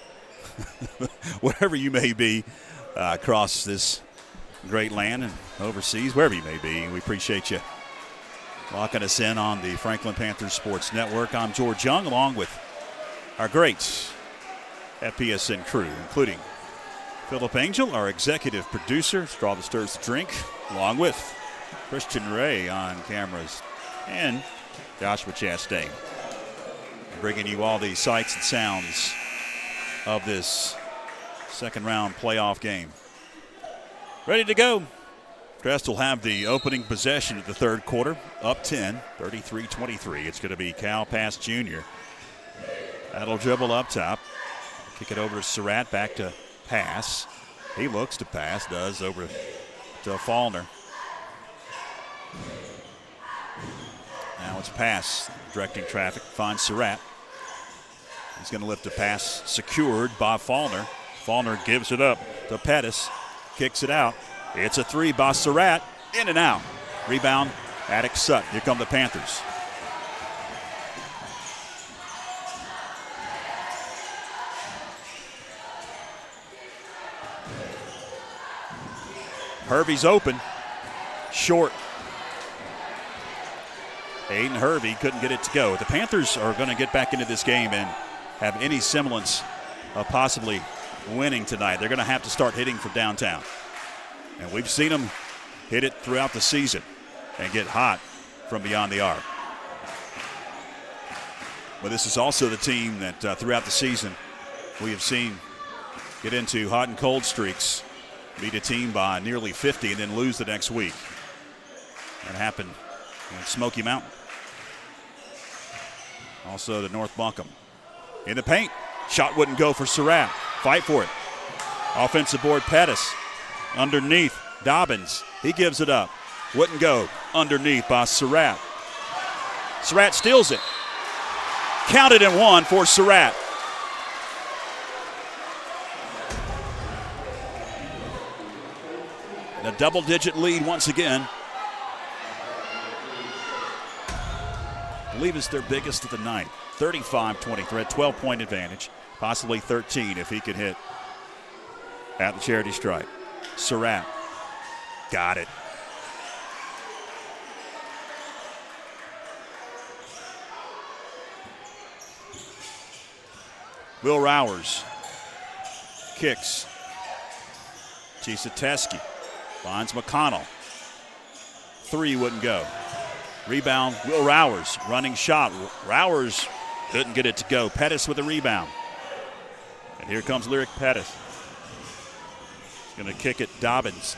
Wherever you may be across this great land and overseas, wherever you may be, we appreciate you locking us in on the Franklin Panthers Sports Network. I'm George Young, along with our great FPSN crew, including Phillip Angel, our executive producer, straw that stirs the drink, along with Christian Ray on cameras, and Joshua Chastian, bringing you all the sights and sounds of this second round playoff game. Ready to go. Crest will have the opening possession of the third quarter, up 10, 33-23. It's going to be Cal Pass Jr. That'll dribble up top. Kick it over to Surratt, back to Pass. He looks to pass, does, over to Faulkner. Now it's Pass, directing traffic, finds Surratt. He's going to lift a pass, secured by Faulkner. Faulkner gives it up to Pettis, kicks it out. It's a three by Surratt, in and out. Rebound, Attic Sutton. Here come the Panthers. Hervey's open, short. Aiden Hervey couldn't get it to go. The Panthers are going to get back into this game and have any semblance of possibly winning tonight. They're going to have to start hitting from downtown. And we've seen them hit it throughout the season and get hot from beyond the arc. But this is also the team that throughout the season we have seen get into hot and cold streaks, beat a team by nearly 50 and then lose the next week. That happened in Smoky Mountain. Also to North Buncombe. In the paint, shot wouldn't go for Surratt. Fight for it. Offensive board, Pettis. Underneath, Dobbins. He gives it up. Wouldn't go. Underneath by Surratt. Surratt steals it. Counted and one for Surratt. And a double-digit lead once again. I believe it's their biggest of the night. 35-23, a 12-point advantage. Possibly 13 if he could hit at the charity stripe. Surratt got it. Will Rowers kicks. Chisateski finds McConnell. Three wouldn't go. Rebound, Will Rowers, running shot. Rowers couldn't get it to go. Pettis with the rebound. And here comes Lyric Pettis. Going to kick it, Dobbins.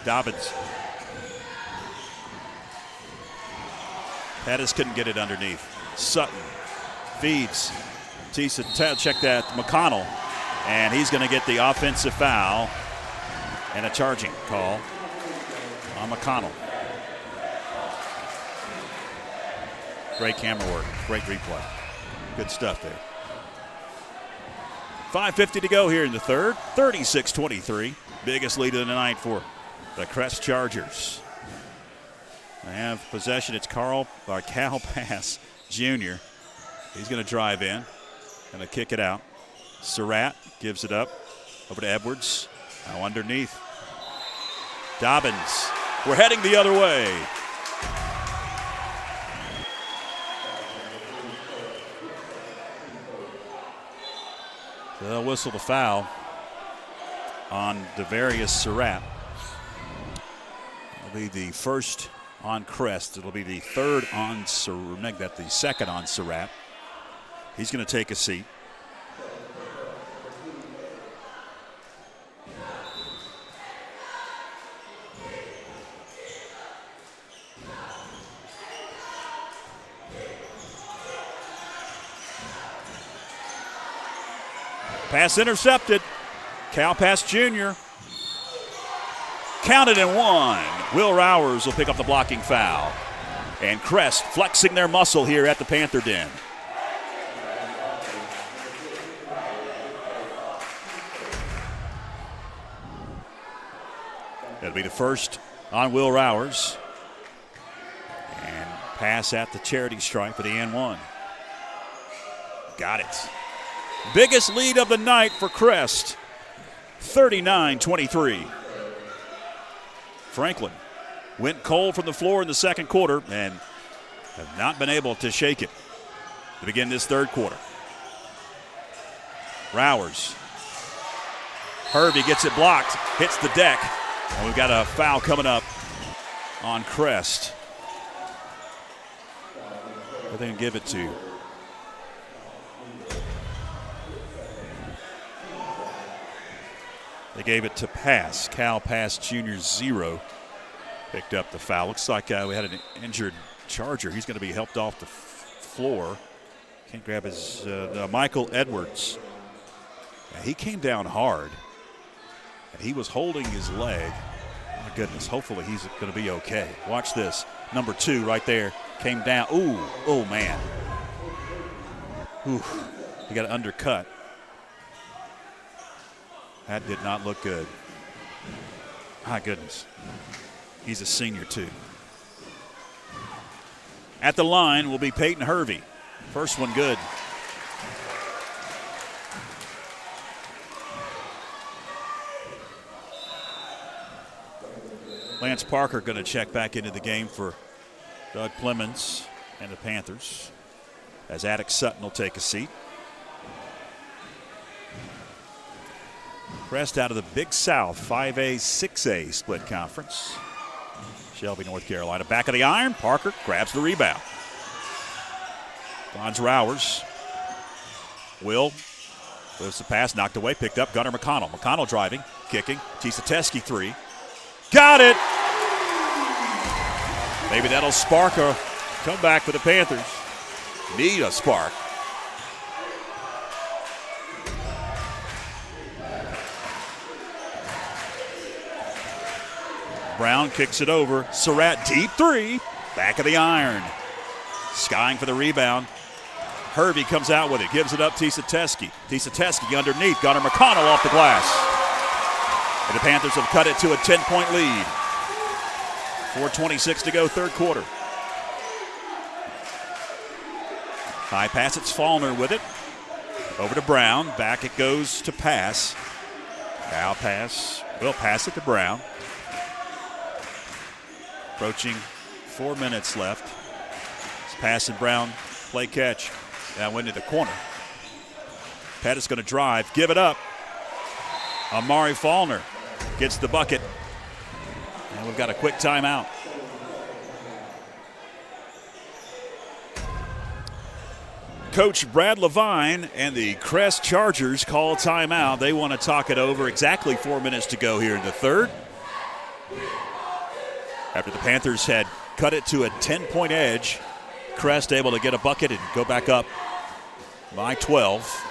Pettis couldn't get it underneath. Sutton feeds. Tisa, check that, McConnell. And he's going to get the offensive foul and a charging call on McConnell. Great camera work, great replay. Good stuff there. 5:50 to go here in the third. 36-23. Biggest lead of the night for the Crest Chargers. They have possession. It's Cal Pass Jr. He's going to drive in. Going to kick it out. Surratt gives it up. Over to Edwards. Now underneath. Dobbins. We're heading the other way. They'll whistle the foul on Devarius Surratt. It'll be the first on Crest. It'll be the third on Surratt, the second on Surratt. He's going to take a seat. Pass intercepted. Cal Pass Jr. Counted and one. Will Rowers will pick up the blocking foul. And Crest flexing their muscle here at the Panther Den. That'll be the first on Will Rowers. And pass at the charity stripe for the N1. Got it. Biggest lead of the night for Crest, 39-23. Franklin went cold from the floor in the second quarter and have not been able to shake it to begin this third quarter. Rowers. Hervey gets it blocked, hits the deck, and we've got a foul coming up on Crest. But they can give it to They gave it to Pass. Cal Pass Jr. 0 picked up the foul. Looks like we had an injured Charger. He's going to be helped off the floor. Can't grab his Michael Edwards. He came down hard, and he was holding his leg. My goodness, hopefully he's going to be okay. Watch this. Number 2 right there came down. Ooh, oh, man. Ooh, he got an undercut. That did not look good. My goodness. He's a senior, too. At the line will be Peyton Hervey. First one good. Lance Parker going to check back into the game for Doug Clemens and the Panthers, as Attic Sutton will take a seat. Crest out of the Big South, 5A, 6A split conference. Shelby, North Carolina. Back of the iron. Parker grabs the rebound. Bonds Rowers. Will goes the pass, knocked away, picked up. Gunnar McConnell. McConnell driving, kicking. Chisateski 3. Got it! Maybe that'll spark a comeback for the Panthers. Need a spark. Brown kicks it over. Surratt, deep 3. Back of the iron. Skying for the rebound. Hervey comes out with it. Gives it up Chisateski. Chisateski underneath. Gunnar McConnell off the glass. And the Panthers have cut it to a 10-point lead. 4:26 to go, third quarter. High pass, it's Faulkner with it. Over to Brown. Back it goes to Pass. Now Pass. Will pass it to Brown. Approaching 4 minutes left. It's Pass and Brown play catch. Now went into the corner. Pettis going to drive. Give it up. Amari Faulkner gets the bucket. And we've got a quick timeout. Coach Brad Levine and the Crest Chargers call timeout. They want to talk it over. Exactly 4 minutes to go here in the third. After the Panthers had cut it to a 10-point edge, Crest able to get a bucket and go back up by 12.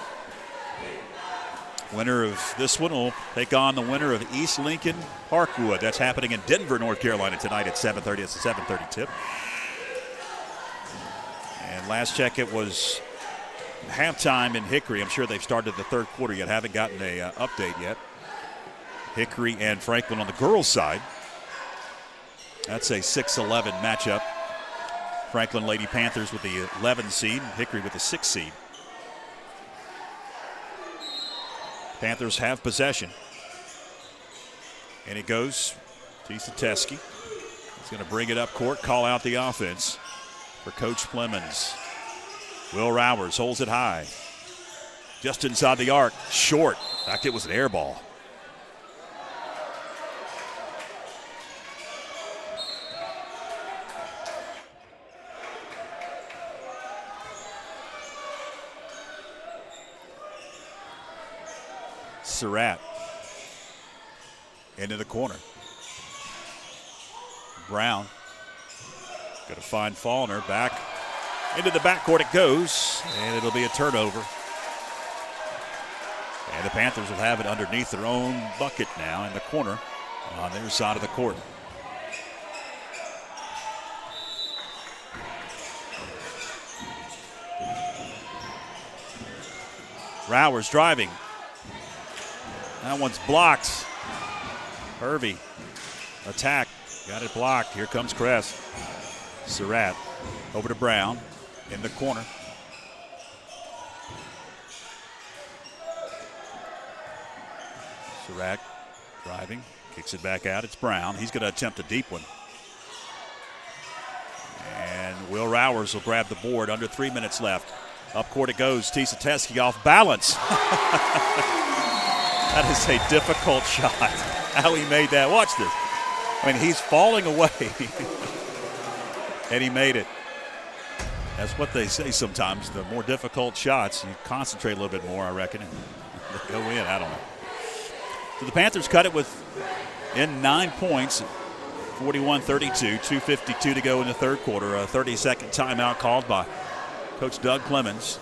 Winner of this one will take on the winner of East Lincoln Parkwood. That's happening in Denver, North Carolina tonight at 7:30. It's a 7:30 tip. And last check, it was halftime in Hickory. I'm sure they've started the third quarter yet. Haven't gotten a update yet. Hickory and Franklin on the girls' side. That's a 6-11 matchup. Franklin Lady Panthers with the 11 seed, Hickory with the 6 seed. Panthers have possession. And it goes to Chisateski. He's going to bring it up court, call out the offense for Coach Clemens. Will Rowers holds it high. Just inside the arc, short. In fact, it was an air ball. Surratt into the corner. Brown going to find Faulkner. Back into the backcourt it goes, and it'll be a turnover. And the Panthers will have it underneath their own bucket now in the corner on their side of the court. Rowers driving. That one's blocked. Hervey, attack, got it blocked. Here comes Crest. Surratt over to Brown in the corner. Surratt driving, kicks it back out. It's Brown. He's going to attempt a deep one. And Will Rowers will grab the board. Under 3 minutes left. Up court it goes. Tisateski off balance. That is a difficult shot. How he made that. Watch this. I mean, he's falling away. And he made it. That's what they say sometimes. The more difficult shots, you concentrate a little bit more, I reckon, and they go in. I don't know. So the Panthers cut it in 9 points, 41-32, 2:52 to go in the third quarter. A 30-second timeout called by Coach Doug Clemens.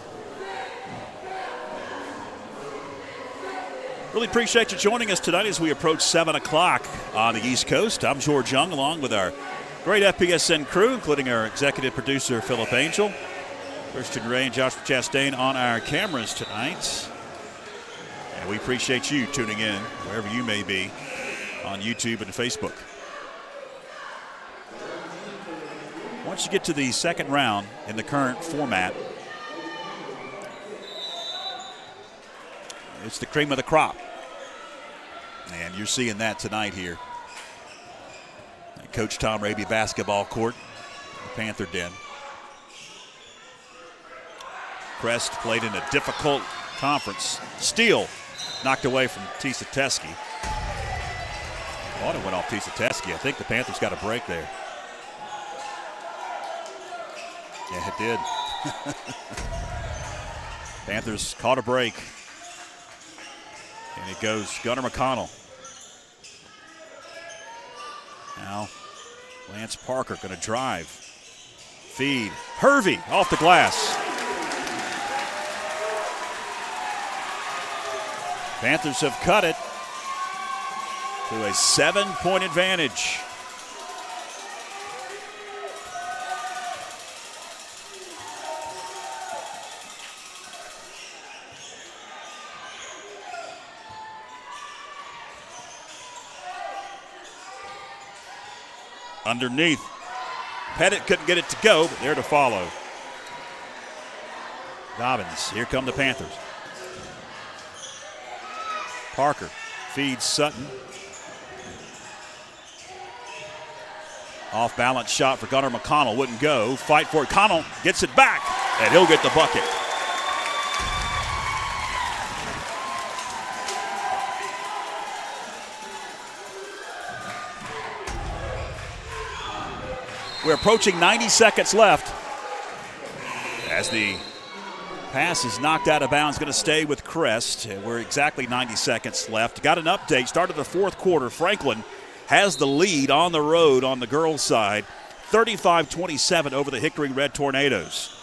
Really appreciate you joining us tonight as we approach 7 o'clock on the East Coast. I'm George Young, along with our great FPSN crew, including our executive producer, Phillip Angel, Christian Ray, and Joshua Chastian on our cameras tonight. And we appreciate you tuning in wherever you may be on YouTube and Facebook. Once you get to the second round in the current format, it's the cream of the crop. And you're seeing that tonight here at Coach Tom Raby basketball court, the Panther Den. Crest played in a difficult conference. Steal knocked away from Tisateski. Thought it went off Tisateski. I think the Panthers got a break there. Yeah, it did. Panthers caught a break. And it goes Gunnar McConnell. Now, Lance Parker going to drive. Feed. Hervey off the glass. Panthers have cut it to a 7-point advantage. Underneath. Pettit couldn't get it to go, but there to follow. Dobbins. Here come the Panthers. Parker feeds Sutton. Off balance shot for Gunnar McConnell. Wouldn't go. Fight for it. Connell gets it back, and he'll get the bucket. We're approaching 90 seconds left as the pass is knocked out of bounds. Going to stay with Crest. We're exactly 90 seconds left. Got an update. Started the fourth quarter. Franklin has the lead on the road on the girls' side. 35-27 over the Hickory Red Tornadoes.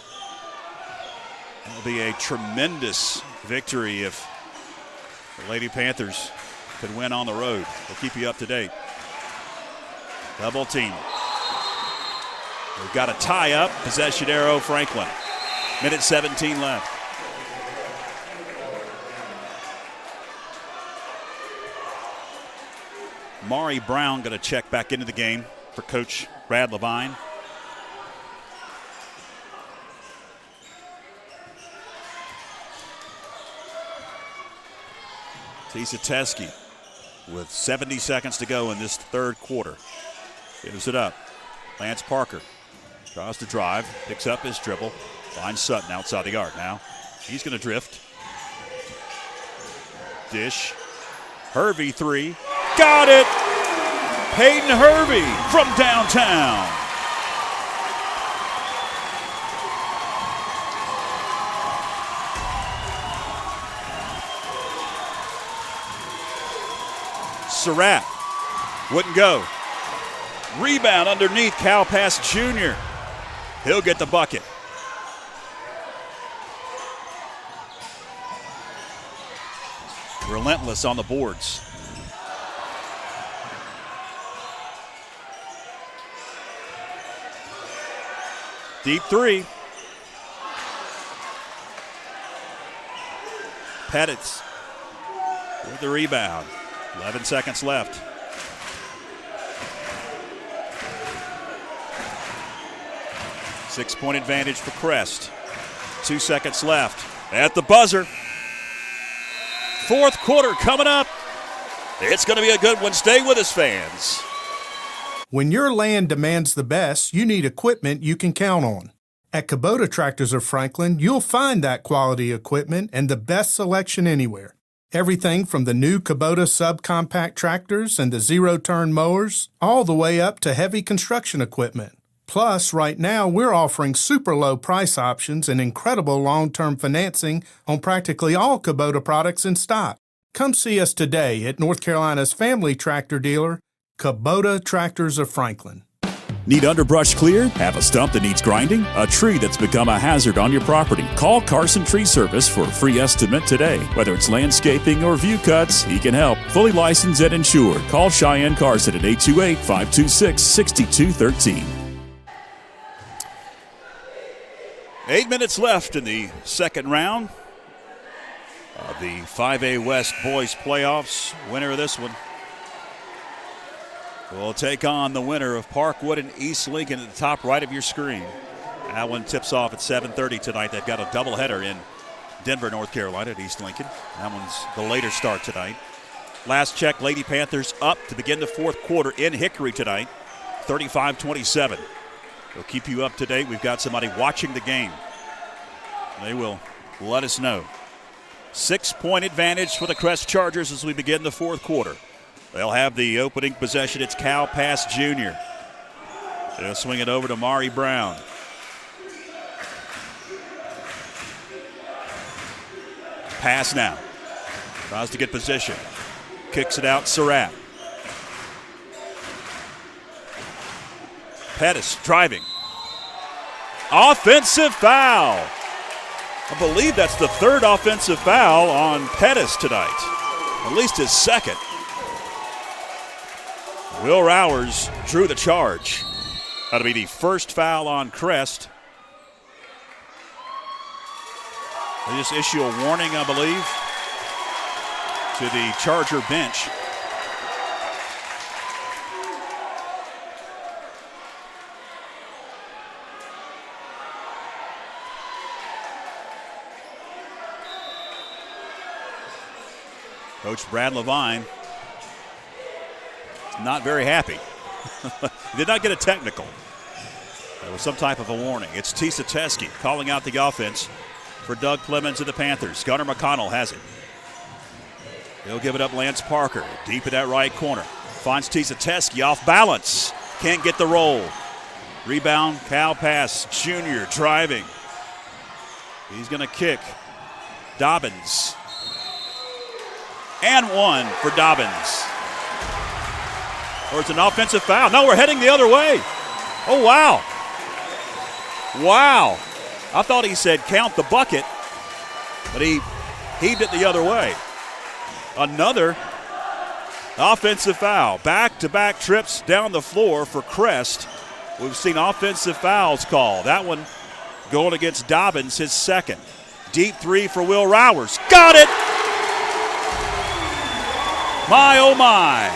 It'll be a tremendous victory if the Lady Panthers could win on the road. We'll keep you up to date. Double team. We've got a tie-up. Possession arrow, Franklin. Minute 17 left. Mari Brown going to check back into the game for Coach Brad Levine. Tisateski with 70 seconds to go in this third quarter. Gives it up. Lance Parker tries to drive, picks up his dribble, finds Sutton outside the arc now. He's going to drift. Dish. Hervey three. Got it! Peyton Hervey from downtown. Surratt wouldn't go. Rebound underneath, Cal pass Jr. He'll get the bucket. Relentless on the boards. Deep three. Pettis with the rebound. 11 seconds left. Six-point advantage for Crest. 2 seconds left. At the buzzer. Fourth quarter coming up. It's going to be a good one. Stay with us, fans. When your land demands the best, you need equipment you can count on. At Kubota Tractors of Franklin, you'll find that quality equipment and the best selection anywhere. Everything from the new Kubota subcompact tractors and the zero-turn mowers, all the way up to heavy construction equipment. Plus, right now, we're offering super low price options and incredible long-term financing on practically all Kubota products in stock. Come see us today at North Carolina's family tractor dealer, Kubota Tractors of Franklin. Need underbrush cleared? Have a stump that needs grinding? A tree that's become a hazard on your property? Call Carson Tree Service for a free estimate today. Whether it's landscaping or view cuts, he can help. Fully licensed and insured. Call Cheyenne Carson at 828-526-6213. 8 minutes left in the second round of the 5A West Boys Playoffs. Winner of this one will take on the winner of Parkwood and East Lincoln at the top right of your screen. That one tips off at 7:30 tonight. They've got a doubleheader in Denver, North Carolina at East Lincoln. That one's the later start tonight. Last check, Lady Panthers up to begin the fourth quarter in Hickory tonight, 35-27. We'll keep you up to date. We've got somebody watching the game. They will let us know. 6-point advantage for the Crest Chargers as we begin the fourth quarter. They'll have the opening possession. It's Cal Pass Jr. They'll swing it over to Mari Brown. Pass now. Tries to get position. Kicks it out, Surratt. Pettis driving. Offensive foul. I believe that's the third offensive foul on Pettis tonight. At least his second. Will Rowers drew the charge. That'll be the first foul on Crest. They just issue a warning, I believe, to the Charger bench. Coach Brad Levine not very happy. Did not get a technical. There was some type of a warning. It's Tisa Teskey calling out the offense for Doug Clemens and the Panthers. Gunnar McConnell has it. He'll give it up Lance Parker. Deep in that right corner. Finds Tisa Teskey off balance. Can't get the roll. Rebound, Cal Pass Jr. driving. He's going to kick. Dobbins. And one for Dobbins. Or it's an offensive foul. No, we're heading the other way. Oh, wow. Wow. I thought he said count the bucket, but he heaved it the other way. Another offensive foul. Back-to-back trips down the floor for Crest. We've seen offensive fouls called. That one going against Dobbins, his second. Deep three for Will Rowers. Got it! My, oh, my.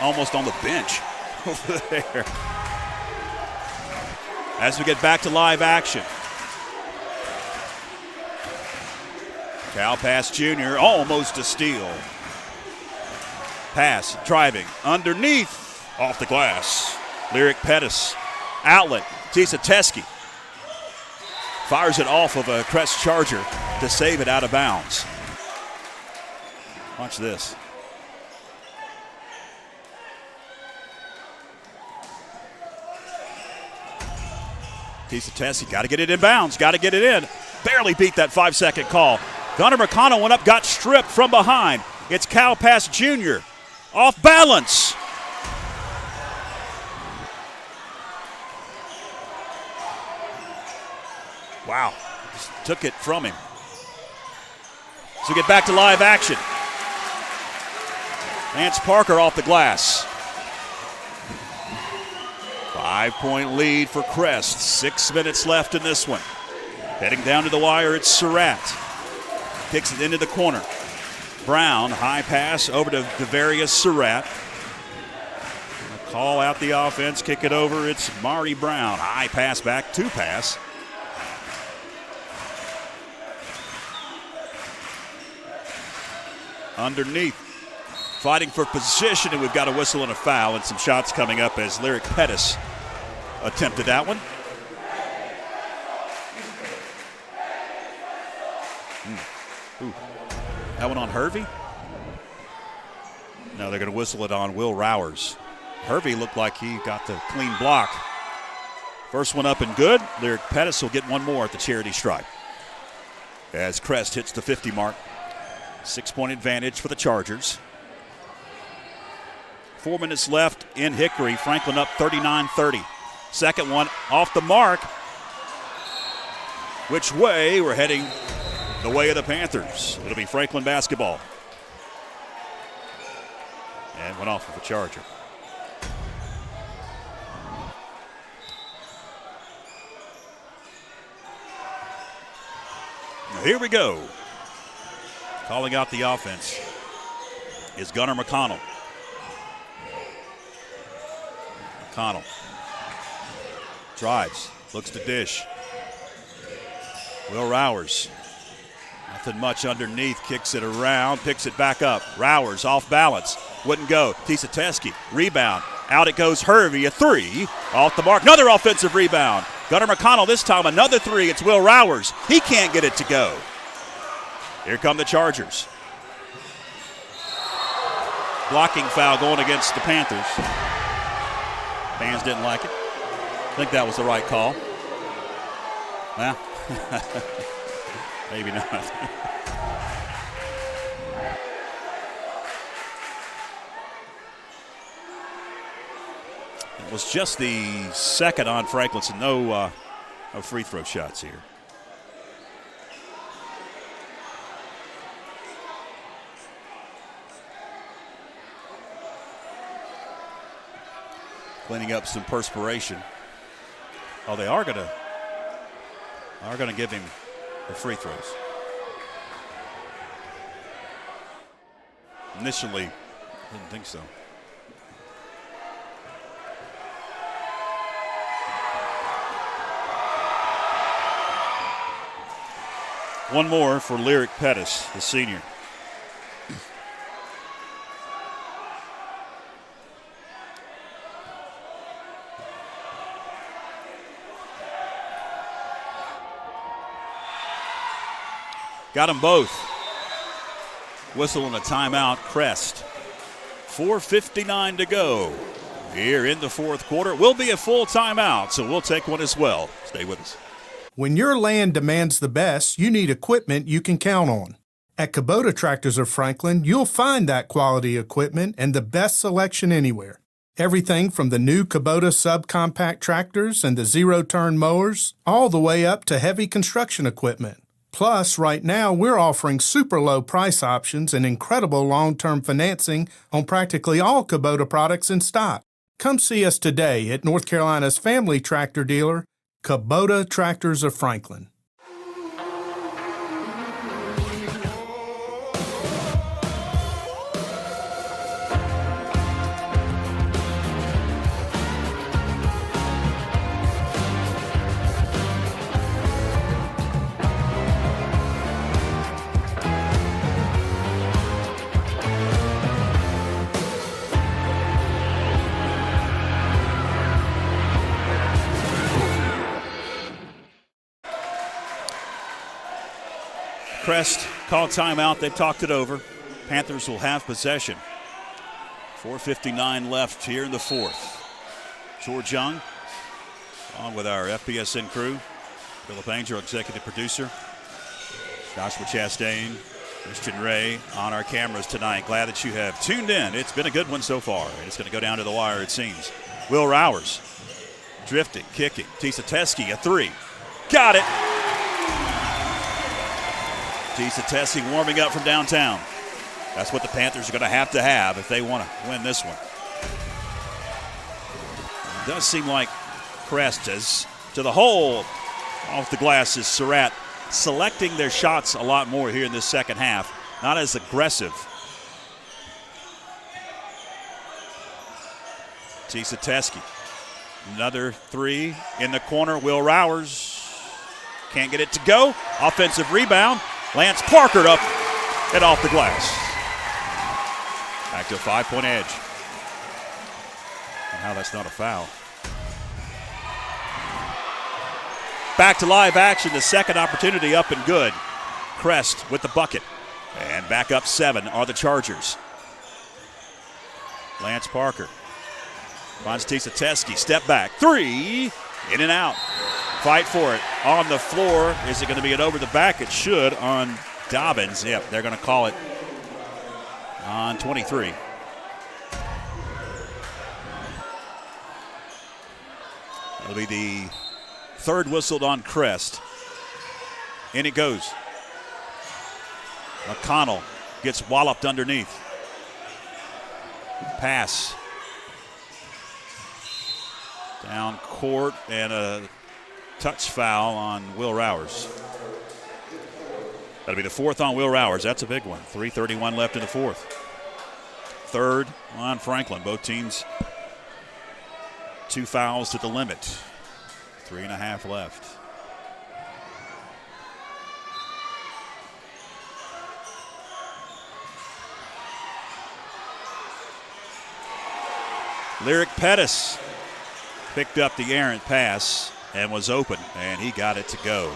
Almost on the bench over there. As we get back to live action. Cal Pass Jr. almost a steal. Pass, driving, underneath, off the glass. Lyric Pettis, outlet, Tisa Teskey. Fires it off of a Crest Charger to save it out of bounds. Watch this. Tisa Teskey, got to get it in bounds, got to get it in. Barely beat that 5-second call. Gunnar McConnell went up, got stripped from behind. It's Cal Pass Jr. Off balance. Wow, just took it from him. So get back to live action. Lance Parker off the glass. 5-point lead for Crest. 6 minutes left in this one. Heading down to the wire, it's Surratt. Kicks it into the corner. Brown, high pass over to Devarius Surratt. Call out the offense, kick it over. It's Mari Brown. High pass back, 2-pass. Underneath, fighting for position, and we've got a whistle and a foul, and some shots coming up as Lyric Pettis attempted that one. Ooh. That one on Hervey? No, they're going to whistle it on Will Rowers. Hervey looked like he got the clean block. First one up and good. Lyric Pettis will get one more at the charity stripe as Crest hits the 50 mark. 6-point advantage for the Chargers. 4 minutes left in Hickory. Franklin up 39-30. Second one off the mark. Which way? We're heading the way of the Panthers. It'll be Franklin basketball. And went off with a Charger. Now here we go. Calling out the offense is Gunnar McConnell. McConnell drives, looks to dish. Will Rowers, nothing much underneath, kicks it around, picks it back up. Rowers off balance, wouldn't go. Tisateski, rebound. Out it goes Hervey, a three, off the mark. Another offensive rebound. Gunnar McConnell this time, another three. It's Will Rowers. He can't get it to go. Here come the Chargers. Blocking foul going against the Panthers. Fans didn't like it. I think that was the right call. Well, maybe not. It was just the second on Franklin, so no free throw shots here. Cleaning up some perspiration. Oh, they are gonna give him the free throws. Initially, didn't think so. One more for Lyric Pettis, the senior. Got them both. Whistle and a timeout, Crest. 4:59 to go here in the fourth quarter. It will be a full timeout, so we'll take one as well. Stay with us. When your land demands the best, you need equipment you can count on. At Kubota Tractors of Franklin, you'll find that quality equipment and the best selection anywhere. Everything from the new Kubota subcompact tractors and the zero-turn mowers, all the way up to heavy construction equipment. Plus, right now, we're offering super low price options and incredible long-term financing on practically all Kubota products in stock. Come see us today at North Carolina's family tractor dealer, Kubota Tractors of Franklin. Crest called timeout. They've talked it over. Panthers will have possession. 4:59 left here in the fourth. George Young, along with our FPSN crew. Phillip Angel, executive producer. Joshua Chastain, Christian Ray on our cameras tonight. Glad that you have tuned in. It's been a good one so far, and it's going to go down to the wire, it seems. Will Rowers drifting, kicking. Tisa Teskey, a three. Got it. Tisa Teskey warming up from downtown. That's what the Panthers are going to have if they want to win this one. It does seem like Crest is to the hole off the glass is Surratt selecting their shots a lot more here in this second half. Not as aggressive. Tisa Teskey. Another three in the corner. Will Rowers can't get it to go. Offensive rebound. Lance Parker up and off the glass. Back to a 5-point edge. And now that's not a foul. Back to live action. The second opportunity up and good. Crest with the bucket. And back up 7 are the Chargers. Lance Parker finds Tisa Teskey. Step back. 3. In and out. Fight for it. On the floor. Is it going to be an over the back? It should on Dobbins. Yep, they're going to call it on 23. It'll be the third whistled on Crest. In it goes. McConnell gets walloped underneath. Pass. Down court and a touch foul on Will Rowers. That'll be the fourth on Will Rowers. That's a big one. 3:31 left in the fourth. Third on Franklin. Both teams 2 fouls to the limit. 3.5 left. Lyric Pettis picked up the errant pass and was open, and he got it to go.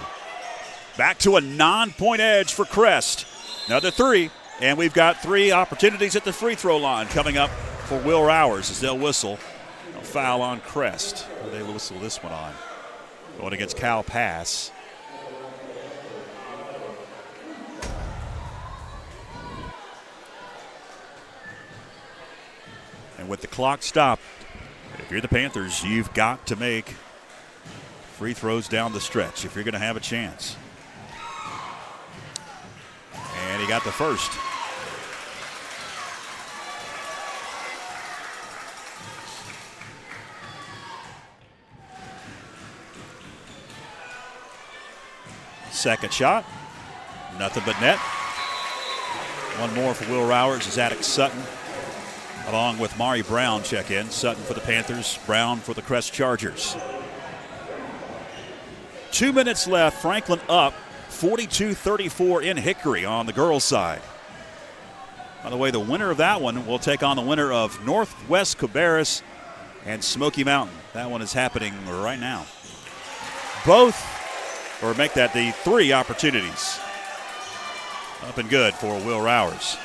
Back to a 9-point edge for Crest. Another 3, and we've got 3 opportunities at the free throw line coming up for Will Rowers as they'll whistle a foul on Crest. They will whistle this one on. Going against Cal Pass. And with the clock stopped, if you're the Panthers, you've got to make free throws down the stretch if you're going to have a chance. And he got the first. Second shot, nothing but net. One more for Will Rowers as Attic Sutton, along with Mari Brown, check in. Sutton for the Panthers, Brown for the Crest Chargers. 2 minutes left. Franklin up 42-34 in Hickory on the girls' side. By the way, the winner of that one will take on the winner of Northwest Cabarrus and Smoky Mountain. That one is happening right now. Both, or make that the 3 opportunities. Up and good for Will Rowers.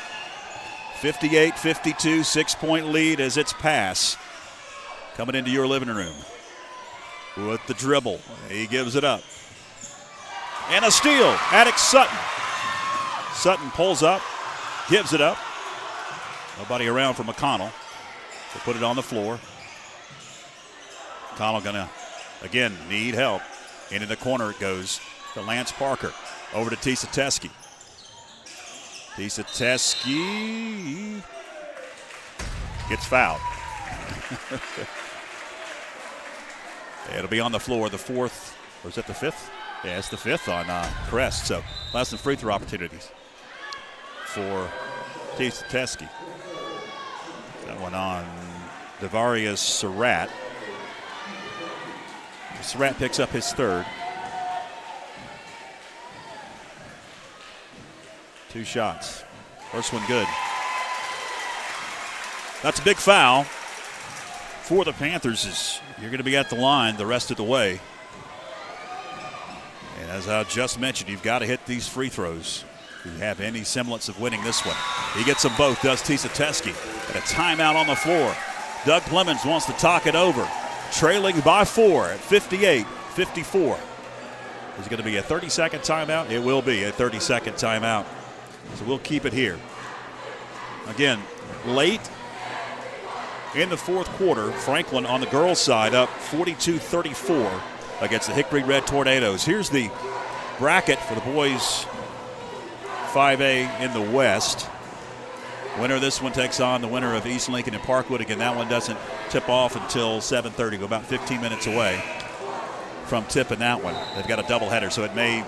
58-52, 6-point lead as it's pass. Coming into your living room. With the dribble, he gives it up. And a steal, Attic Sutton. Sutton pulls up, gives it up. Nobody around for McConnell to put it on the floor. McConnell gonna, again, need help. Into the corner it goes to Lance Parker. Over to Tisa Teskey. Tisa Teskey gets fouled. It'll be on the floor, the 4th, or is that the 5th? Yeah, it's the 5th on Crest. So less than free throw opportunities for Tisa Teskey. That one on Devarius Surratt. Surratt picks up his 3rd. 2 shots. First one good. That's a big foul for the Panthers. As you're going to be at the line the rest of the way. And as I just mentioned, you've got to hit these free throws if you have any semblance of winning this one. He gets them both, does Tisa Teskey. And a timeout on the floor. Doug Clemens wants to talk it over. Trailing by 4 at 58-54. Is it going to be a 30-second timeout? It will be a 30-second timeout. So we'll keep it here. Again, late in the fourth quarter, Franklin on the girls' side up 42-34 against the Hickory Red Tornadoes. Here's the bracket for the boys 5A in the West. Winner of this one takes on the winner of East Lincoln and Parkwood. Again, that one doesn't tip off until 7:30. We're about 15 minutes away from tipping that one. They've got a doubleheader, so it may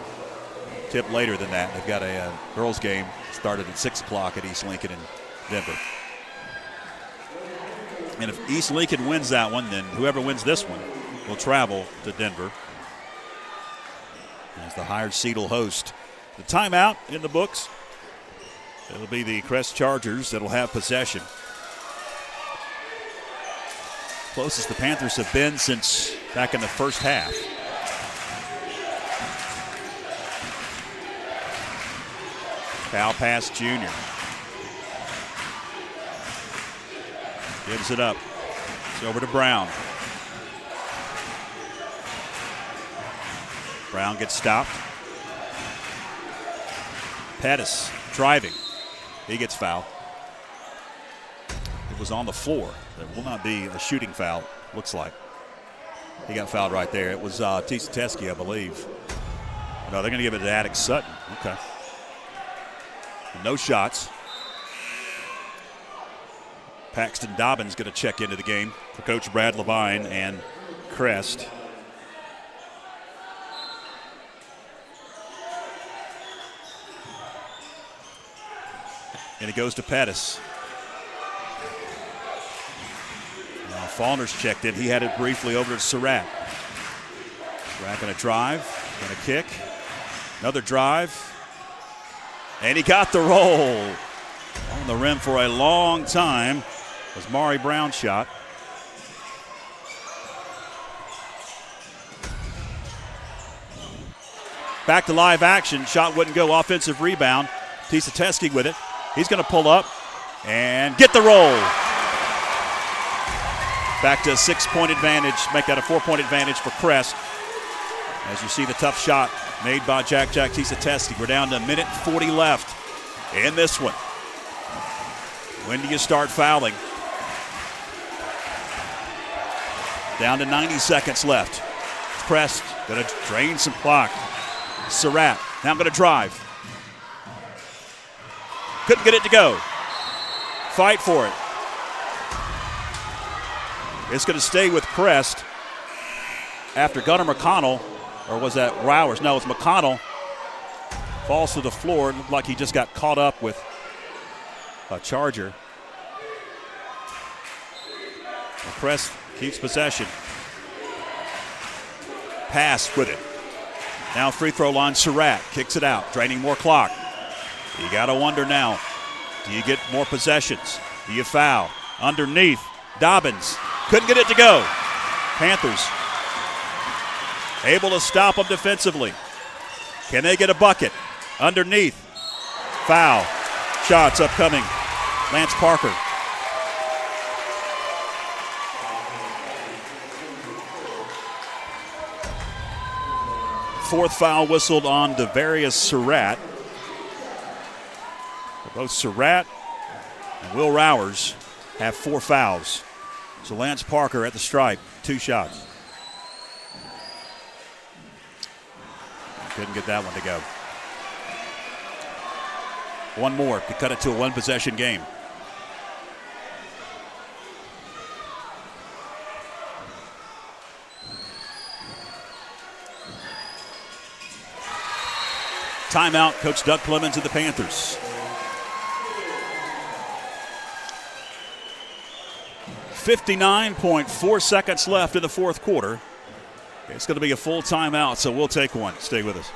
tip later than that. They've got a girls' game started at 6 o'clock at East Lincoln and Denver. And if East Lincoln wins that one, then whoever wins this one will travel to Denver as the higher seed will host. The timeout in the books. It'll be the Crest Chargers that'll have possession. Closest the Panthers have been since back in the first half. Foul pass, Junior. Gives it up. It's over to Brown. Brown gets stopped. Pettis driving. He gets fouled. It was on the floor. It will not be a shooting foul, looks like. He got fouled right there. It was Tieseteski, I believe. No, they're going to give it to Attic Sutton. Okay. No shots. Paxton Dobbins going to check into the game for Coach Brad Levine and Crest. And it goes to Pettis. Now Faulner's checked in. He had it briefly over to Surratt. Surratt going to drive, going to kick. Another drive. And he got the roll. On the rim for a long time was Mari Brown's shot. Back to live action. Shot wouldn't go. Offensive rebound. Tieseteski with it. He's going to pull up and get the roll. Back to a 6-point advantage. Make that a 4-point advantage for Crest. As you see the tough shot made by Jack Tieseteski. We're down to a minute 40 left in this one. When do you start fouling? Down to 90 seconds left. Crest going to drain some clock. Surratt now going to drive. Couldn't get it to go. Fight for it. It's going to stay with Crest after Gunnar McConnell, or was that Rowers? No, it's McConnell. Falls to the floor. It looked like he just got caught up with a Charger. Well, Crest keeps possession. Pass with it. Now free throw line, Surratt kicks it out, draining more clock. You got to wonder now, do you get more possessions? Do you foul? Underneath, Dobbins couldn't get it to go. Panthers able to stop them defensively. Can they get a bucket? Underneath, foul. Shots upcoming. Lance Parker. Fourth foul whistled on Devarius Surratt. Both Surratt and Will Rowers have 4 fouls. So Lance Parker at the stripe, 2 shots. Couldn't get that one to go. One more to cut it to a 1-possession game. Timeout, Coach Doug Clemens of the Panthers. 59.4 seconds left in the fourth quarter. It's going to be a full timeout, so we'll take one. Stay with us.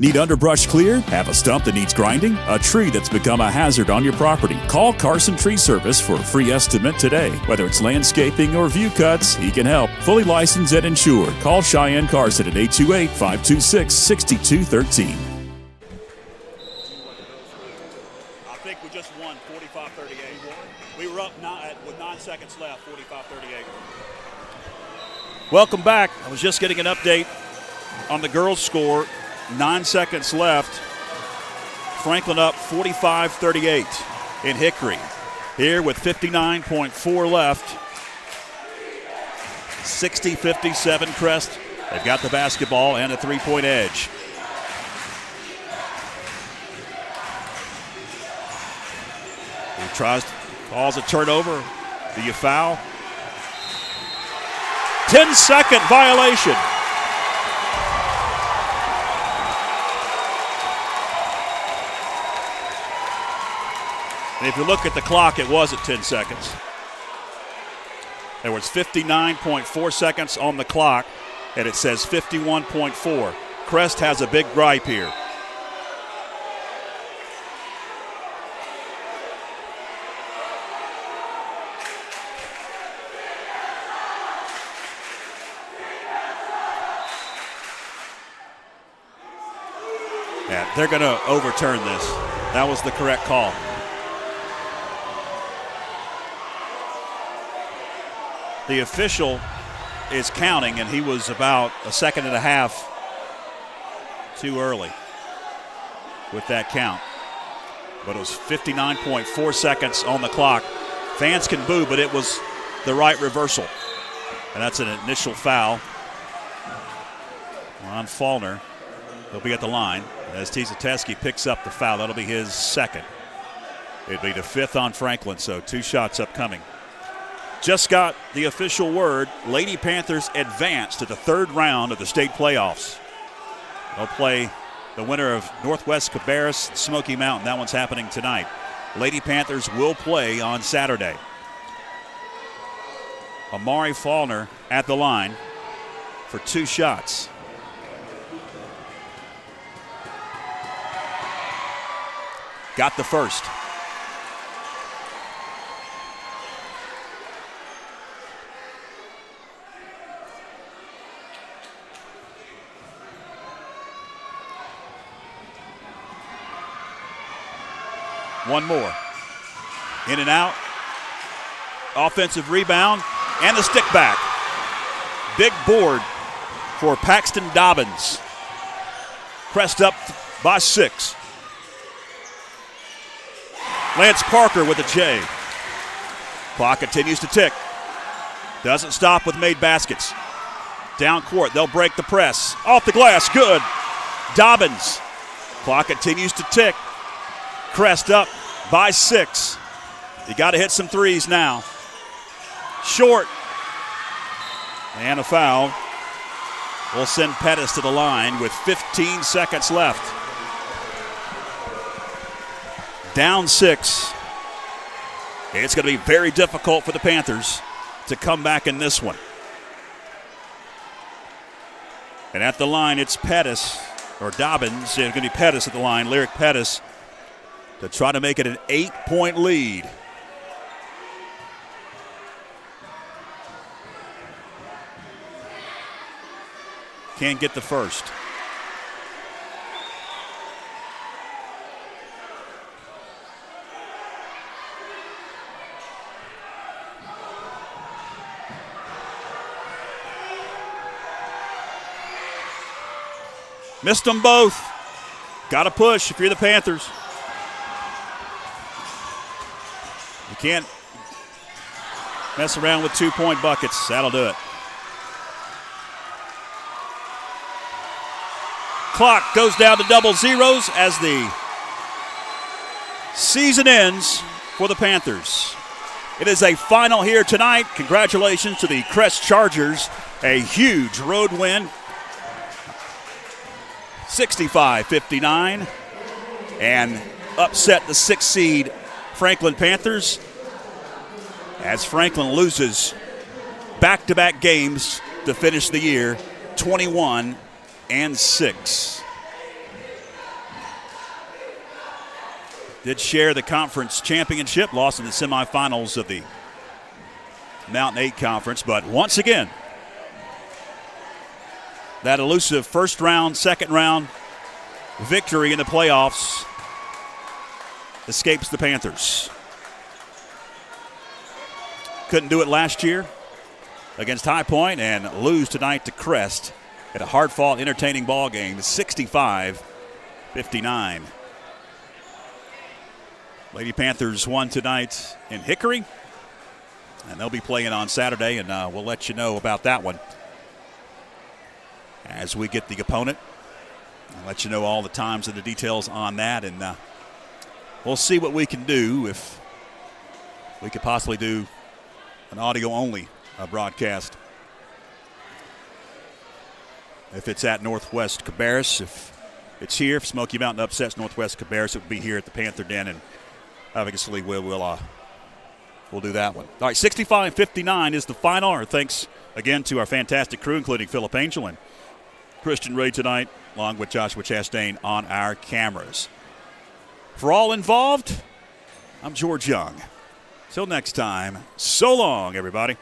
Need underbrush cleared? Have a stump that needs grinding? A tree that's become a hazard on your property? Call Carson Tree Service for a free estimate today. Whether it's landscaping or view cuts, he can help. Fully licensed and insured. Call Cheyenne Carson at 828-526-6213. I think we just won 45-38. We were up with 9 seconds left, 45-38. Welcome back. I was just getting an update on the girls' score. 9 seconds left. Franklin up 45-38 in Hickory. Here with 59.4 left. 60-57 Crest. They've got the basketball and a three-point edge. He calls a turnover. Do you foul? 10-second violation. And if you look at the clock, it was at 10 seconds. There was 59.4 seconds on the clock, and it says 51.4. Crest has a big gripe here. Yeah, they're going to overturn this. That was the correct call. The official is counting, and he was about a second and a half too early with that count. But it was 59.4 seconds on the clock. Fans can boo, but it was the right reversal. And that's an initial foul on Faulkner. He'll be at the line as Tizateski picks up the foul. That'll be his second. It'd be the fifth on Franklin, so 2 shots upcoming. Just got the official word. Lady Panthers advance to the third round of the state playoffs. They'll play the winner of Northwest Cabarrus, Smoky Mountain. That one's happening tonight. Lady Panthers will play on Saturday. Amari Faulkner at the line for 2 shots. Got the first. One more. In and out. Offensive rebound and the stick back. Big board for Paxton Dobbins. Crest up by 6. Lance Parker with a J. Clock continues to tick. Doesn't stop with made baskets. Down court, they'll break the press. Off the glass, good. Dobbins. Clock continues to tick. Crest up by 6. You got to hit some threes now. Short. And a foul. We'll send Pettis to the line with 15 seconds left. Down 6. It's going to be very difficult for the Panthers to come back in this one. And at the line, it's Pettis, or Dobbins. It's going to be Pettis at the line, Lyric Pettis, to try to make it an 8-point lead. Can't get the first. Missed them both. Got to push if you're the Panthers. You can't mess around with 2-point buckets. That'll do it. Clock goes down to double zeros as the season ends for the Panthers. It is a final here tonight. Congratulations to the Crest Chargers. A huge road win. 65-59. And upset the 6th seed Franklin Panthers as Franklin loses back-to-back games to finish the year 21-6. did share the conference championship, lost in the semifinals of the Mountain 8 Conference, but once again, that elusive first round, second round victory in the playoffs escapes the Panthers. Couldn't do it last year against High Point and lose tonight to Crest at a hard-fought, entertaining ball game, 65-59. Lady Panthers won tonight in Hickory, and they'll be playing on Saturday, and we'll let you know about that one as we get the opponent. I'll let you know all the times and the details on that, and we'll see what we can do, if we could possibly do an audio-only broadcast. If it's at Northwest Cabarrus, if it's here, if Smoky Mountain upsets Northwest Cabarrus, it would be here at the Panther Den, and obviously we'll do that one. All right, 65-59 is the final. Our thanks again to our fantastic crew, including Phillip Angel and Christian Ray tonight, along with Joshua Chastain on our cameras. For all involved, I'm George Young. Till next time, so long, everybody.